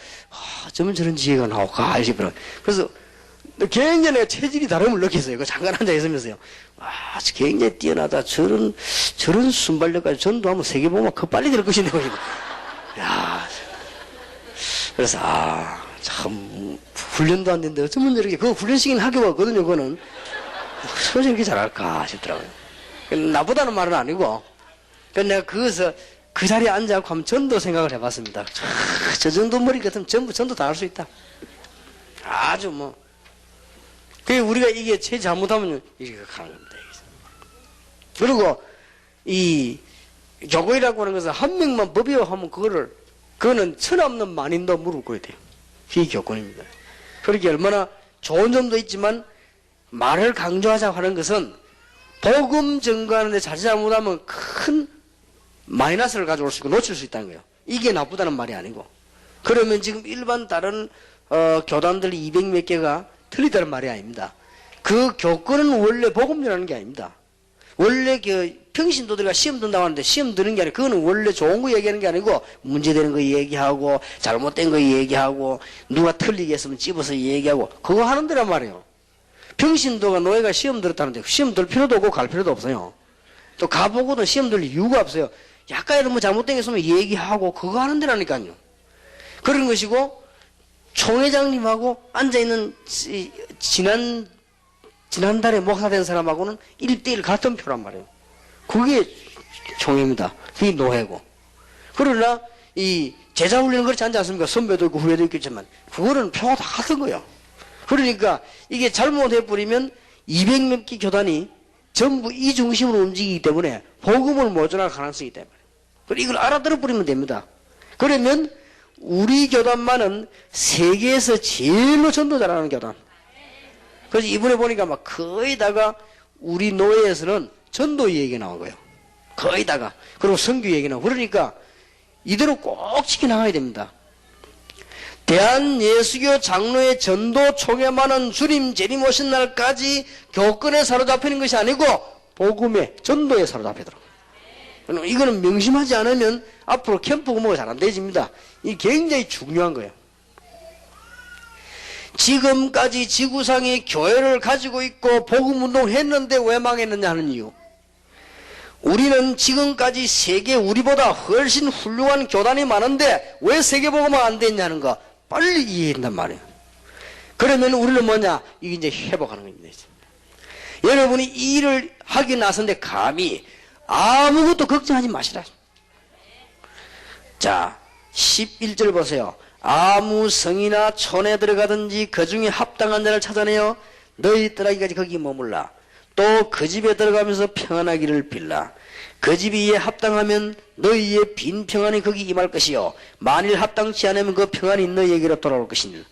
저면 저런 지혜가 나올까 싶더라고요. 그래서 굉장히 내가 체질이 다름을 느꼈어요. 그 잠깐 앉아 있으면서요. 굉장히 뛰어나다. 저런 순발력까지 전도하면 세계복음화 그 빨리 될 것인데. 야, 그래서 참 훈련도 안 되는데 어쩌면 저렇게 그 훈련시킨 학교가 없거든요. 그거는 어쩌면 저렇게 잘할까 싶더라고요. 나보다는 말은 아니고. 그래서 내가 거기서 그 자리에 앉아서 한번 전도 생각을 해봤습니다. 저 정도 머리 같으면 전부 전도 다 할 수 있다. 아주 뭐. 우리가 이게 제 잘못하면 이렇게 가는 겁니다. 그리고 이 교권이라고 하는 것은 한 명만 법이하면 그거는 천없는 만인도 무릎 꿇어야 돼요. 이 교권입니다. 그렇게 얼마나 좋은 점도 있지만 말을 강조하자고 하는 것은 복음 전가하는데 자칫 잘못하면 큰 마이너스를 가져올 수 있고 놓칠 수 있다는 거예요. 이게 나쁘다는 말이 아니고. 그러면 지금 일반 다른 교단들이 200 몇 개가 틀리다는 말이 아닙니다. 그 교권은 원래 복음 전하는 게 아닙니다. 원래 평신도들과 시험 든다고 하는데 시험 드는 게 아니고 그거는 원래 좋은 거 얘기하는 게 아니고 문제되는 거 얘기하고 잘못된 거 얘기하고 누가 틀리게 했으면 집어서 얘기하고 그거 하는 데란 말이에요. 평신도가 노예가 시험 들었다는데 시험 들 필요도 없고 갈 필요도 없어요. 또 가보고도 시험 들 이유가 없어요. 약간이라도 뭐 잘못된 게 있으면 얘기하고 그거 하는 데라니까요. 그런 것이고 총회장님하고 앉아있는 지난달에 목사된 사람하고는 1대1 같은 표란 말이에요. 그게 총회입니다. 그게 노예고. 그러나 이 제자 훈련은 그렇지 않지 않습니까? 선배도 있고 후배도 있겠지만 그거는 표가 다 같은 거예요. 그러니까 이게 잘못해버리면 200몇 개 교단이 전부 이 중심으로 움직이기 때문에 복음을 못 전할 가능성이 있다. 그리고 이걸 알아들어버리면 됩니다. 그러면 우리 교단만은 세계에서 제일로 전도 잘하는 교단. 그래서 이번에 보니까 막 거의 다가 우리 노예에서는 전도 얘기가 나온 거예요. 거의 다가. 그리고 선교 얘기 나오고. 그러니까 이대로 꼭 지켜나가야 됩니다. 대한예수교 장로의 전도 초계만은 주님 재림 오신 날까지 교권에 사로잡히는 것이 아니고 복음의 전도에 사로잡히도록. 이거는 명심하지 않으면 앞으로 캠프 공모가 잘 안 되집니다. 이게 굉장히 중요한 거예요. 지금까지 지구상에 교회를 가지고 있고 복음운동을 했는데 왜 망했느냐 하는 이유. 우리는 지금까지 세계 우리보다 훨씬 훌륭한 교단이 많은데 왜 세계복음화가 안 됐냐는 거 빨리 이해한단 말이에요. 그러면 우리는 뭐냐? 이게 이제 회복하는 겁니다. 여러분이 이 일을 하기 나서는데 감히 아무것도 걱정하지 마시라. 자, 11절 보세요. 아무 성이나 촌에 들어가든지 그 중에 합당한 자를 찾아내어 너희 떠나기까지 거기 머물라. 또 그 집에 들어가면서 평안하기를 빌라. 그 집이 이에 합당하면 너희의 빈 평안이 거기 임할 것이요 만일 합당치 않으면 그 평안이 너희에게로 돌아올 것이니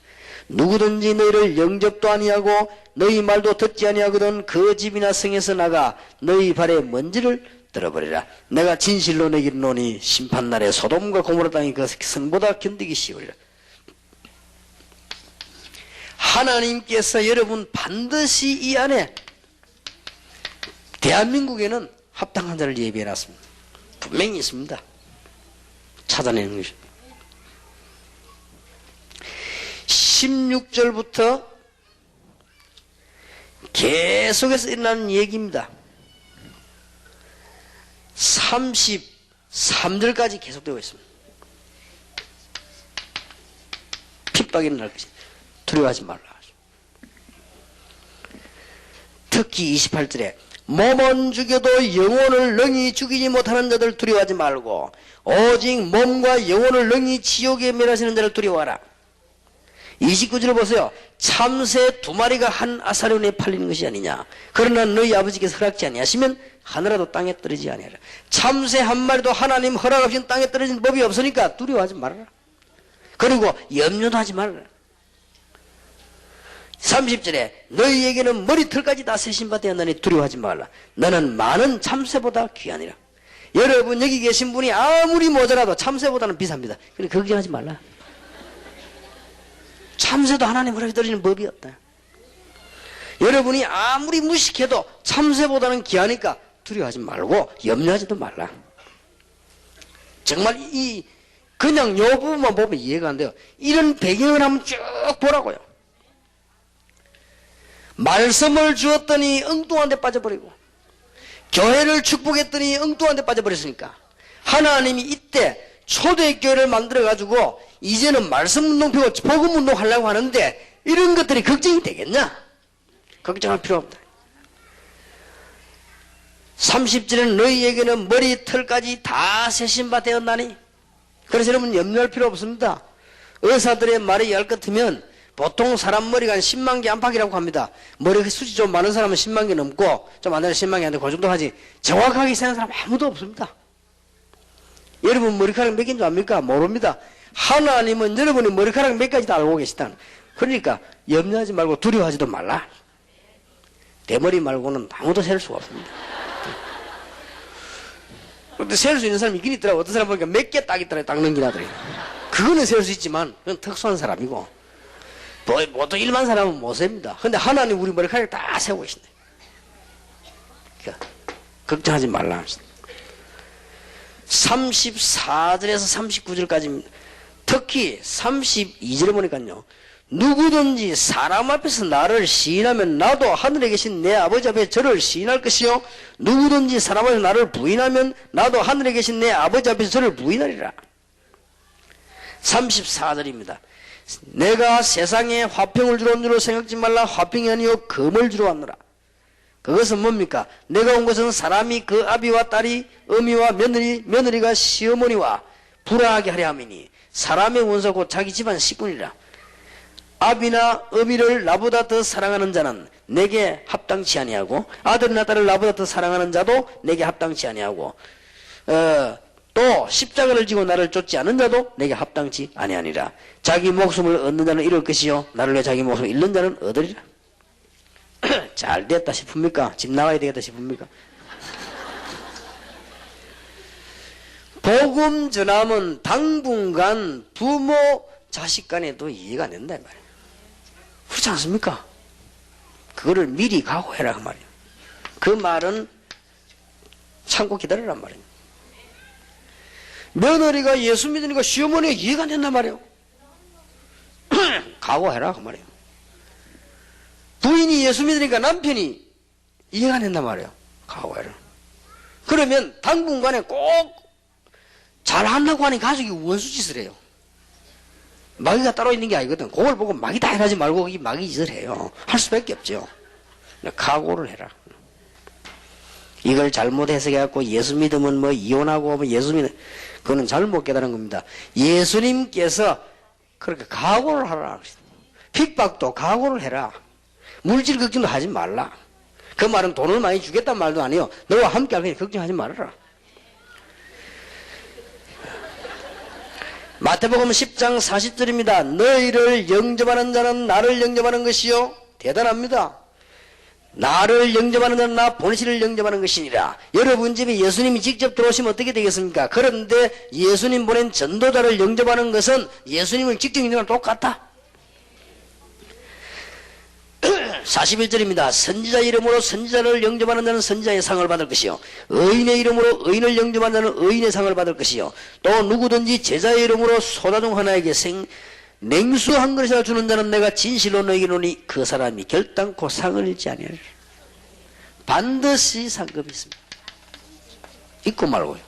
누구든지 너희를 영접도 아니하고 너희 말도 듣지 아니하거든 그 집이나 성에서 나가 너희 발에 먼지를 들어버리라. 내가 진실로 내게 이르노니 심판날에 소돔과 고모라 땅이 그 성보다 견디기 쉬우리라. 하나님께서 여러분 반드시 이 안에 대한민국에는 합당한 자를 예비해놨습니다. 분명히 있습니다. 찾아내는 것입니다. 16절부터 계속해서 일어나는 얘기입니다. 33절까지 계속되고 있습니다. 핍박이 일어날 것이다. 두려워하지 말라. 특히 28절에 몸은 죽여도 영혼을 능히 죽이지 못하는 자들 두려워하지 말고 오직 몸과 영혼을 능히 지옥에 멸하시는 자를 두려워하라. 29절을 보세요. 참새 2마리가 한 아사론에 팔리는 것이 아니냐. 그러나 너희 아버지께서 허락지 아니하시면 하늘라도 땅에 떨어지지 아니하라. 참새 1마리도 하나님 허락 없이는 땅에 떨어지는 법이 없으니까 두려워하지 말아라. 그리고 염려도 하지 말아라. 30절에 너희에게는 머리털까지 다 세신 바 되었나니 두려워하지 말라. 너는 많은 참새보다 귀하니라. 여러분 여기 계신 분이 아무리 모자라도 참새보다는 비쌉니다. 그러니까 걱정하지 말라. 참새도 하나님 허락이 떨어지는 법이 없다. 여러분이 아무리 무식해도 참새보다는 귀하니까 두려워하지 말고 염려하지도 말라. 정말 그냥 요 부분만 보면 이해가 안 돼요. 이런 배경을 한번 쭉 보라고요. 말씀을 주었더니 엉뚱한 데 빠져버리고 교회를 축복했더니 엉뚱한 데 빠져버렸으니까 하나님이 이때 초대교회를 만들어가지고 이제는 말씀운동 펴고 복음운동 하려고 하는데 이런 것들이 걱정이 되겠냐? 걱정할 필요 없다. 30절에는 너희에게는 머리털까지 다 세신 바 되었나니. 그래서 여러분 염려할 필요 없습니다. 의사들의 말이 열 같으면 보통 사람 머리가 한 10만 개 안팎이라고 합니다. 머리 숱이 좀 많은 사람은 10만 개 넘고 좀 안 되면 10만 개 안 되고 그 정도 하지 정확하게 세는 사람 아무도 없습니다. 여러분 머리카락 몇 개인 줄 압니까? 모릅니다. 하나님은 여러분이 머리카락 몇 가지도 알고 계시다. 그러니까 염려하지 말고 두려워하지도 말라. 대머리 말고는 아무도 셀 수가 없습니다. 근데 셀 수 있는 사람이 있긴 있더라고. 어떤 사람 보니까 몇 개 딱 있더라. 딱 넘기나더래. 그거는 셀 수 있지만 그건 특수한 사람이고 보통 일반 사람은 못 셉니다. 근데 하나님 우리 머리카락 다 세우고 계신데. 그러니까 걱정하지 말라 합시다. 34절에서 39절까지입니다. 특히 32절에 보니까요. 누구든지 사람 앞에서 나를 시인하면 나도 하늘에 계신 내 아버지 앞에 저를 시인할 것이요 누구든지 사람 앞에서 나를 부인하면 나도 하늘에 계신 내 아버지 앞에서 저를 부인하리라. 34절입니다. 내가 세상에 화평을 주러 온 줄로 생각지 말라. 화평이 아니요 금을 주러 왔노라. 그것은 뭡니까? 내가 온 것은 사람이 그 아비와 딸이 어미와 며느리가 시어머니와 불화하게 하려 함이니 사람의 원수 곧 자기 집안 식구니라. 아비나 어미를 나보다 더 사랑하는 자는 내게 합당치 아니하고 아들이나 딸을 나보다 더 사랑하는 자도 내게 합당치 아니하고 또 십자가를 지고 나를 쫓지 않는 자도 내게 합당치 아니하니라. 자기 목숨을 얻는 자는 잃을 것이요 나를 위해 자기 목숨을 잃는 자는 얻으리라. 잘 됐다 싶습니까? 집 나가야 되겠다 싶습니까? 복음 전함은 당분간 부모 자식 간에도 이해가 안 된다 이 말이에요. 그렇지 않습니까? 그거를 미리 각오해라 그 말이에요. 그 말은 참고 기다리란 말이에요. 며느리가 예수 믿으니까 시어머니가 이해가 안 된단 말이에요. 각오해라 그 말이에요. 부인이 예수 믿으니까 남편이 이해가 안 된단 말이에요. 각오해라. 그러면 당분간에 꼭 잘한다고 하는 가족이 원수짓을 해요. 마귀가 따로 있는 게 아니거든. 그걸 보고 마귀 다 해하지 말고 마귀 짓을 해요. 할 수밖에 없죠. 각오를 해라. 이걸 잘못 해석해갖고 예수 믿으면 뭐 이혼하고 뭐 예수 믿으면 그거는 잘못 깨달은 겁니다. 예수님께서 그렇게 각오를 하라. 핍박도 각오를 해라. 물질 걱정도 하지 말라. 그 말은 돈을 많이 주겠다는 말도 아니에요. 너와 함께 할 테니 걱정하지 말아라. 마태복음 10장 40절입니다. 너희를 영접하는 자는 나를 영접하는 것이요. 대단합니다. 나를 영접하는 자는 나 본실을 영접하는 것이니라. 여러분 집에 예수님이 직접 들어오시면 어떻게 되겠습니까? 그런데 예수님 보낸 전도자를 영접하는 것은 예수님을 직접 영접하는 거랑 똑같다. 41절입니다. 선지자 이름으로 선지자를 영접하는 자는 선지자의 상을 받을 것이요. 의인의 이름으로 의인을 영접하는 자는 의인의 상을 받을 것이요. 또 누구든지 제자의 이름으로 소다 중 하나에게 냉수 한 그릇이나 주는 자는 내가 진실로 너희에게 이르노니 그 사람이 결단코 상을 잃지 아니하리라. 반드시 상급이 있습니다. 잊고 말고요.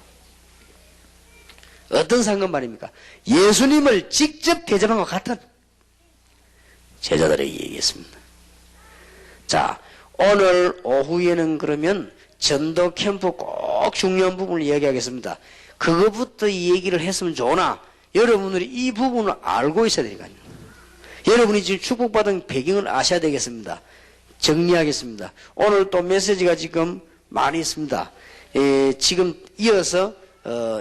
어떤 상급 말입니까? 예수님을 직접 대접한 것 같은 제자들에게 얘기했습니다. 자, 오늘 오후에는 그러면 전도 캠프 꼭 중요한 부분을 이야기하겠습니다. 그것부터 이 얘기를 했으면 좋으나 여러분들이 이 부분을 알고 있어야 되니까요. 여러분이 지금 축복받은 배경을 아셔야 되겠습니다. 정리하겠습니다. 오늘 또 메시지가 지금 많이 있습니다. 지금 이어서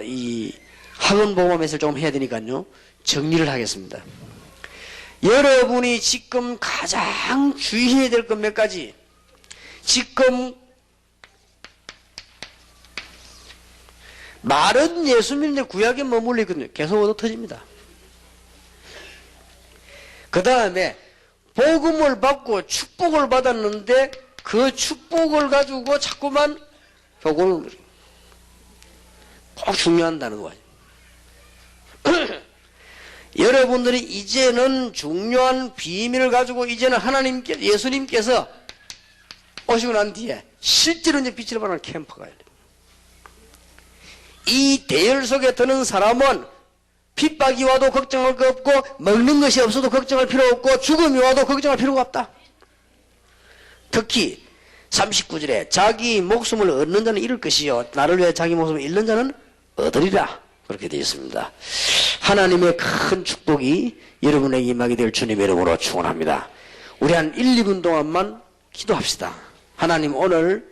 이 학원보험 메시지를 조금 해야 되니까요. 정리를 하겠습니다. 여러분이 지금 가장 주의해야 될 것 몇 가지. 지금 말은 예수 믿는데 구약에 머물러 있거든요. 계속 얻어 터집니다. 그 다음에 복음을 받고 축복을 받았는데 그 축복을 가지고 자꾸만 요걸 꼭 중요한 단어가 여러분들이 이제는 중요한 비밀을 가지고 이제는 하나님께 예수님께서 오시고 난 뒤에 실제로 이제 빛을 발하는 캠프가 돼요. 이 대열 속에 드는 사람은 핍박이 와도 걱정할 거 없고 먹는 것이 없어도 걱정할 필요 없고 죽음이 와도 걱정할 필요가 없다. 특히 39절에 자기 목숨을 얻는 자는 잃을 것이요 나를 위해 자기 목숨을 잃는 자는 얻으리라. 그렇게 되어 있습니다. 하나님의 큰 축복이 여러분에게 임하게 될 주님의 이름으로 축원합니다. 우리 한 1, 2분 동안만 기도합시다. 하나님 오늘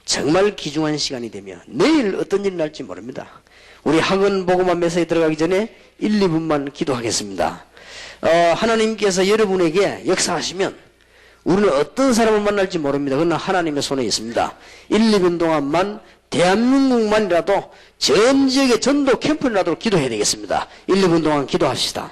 정말 귀중한 시간이 되며 내일 어떤 일이 날지 모릅니다. 우리 학원 보고만 메시지 들어가기 전에 1, 2분만 기도하겠습니다. 하나님께서 여러분에게 역사하시면 우리는 어떤 사람을 만날지 모릅니다. 그러나 하나님의 손에 있습니다. 1, 2분 동안만 대한민국만이라도 전 지역의 전도 캠프라도 기도해야 되겠습니다. 1, 2분 동안 기도합시다.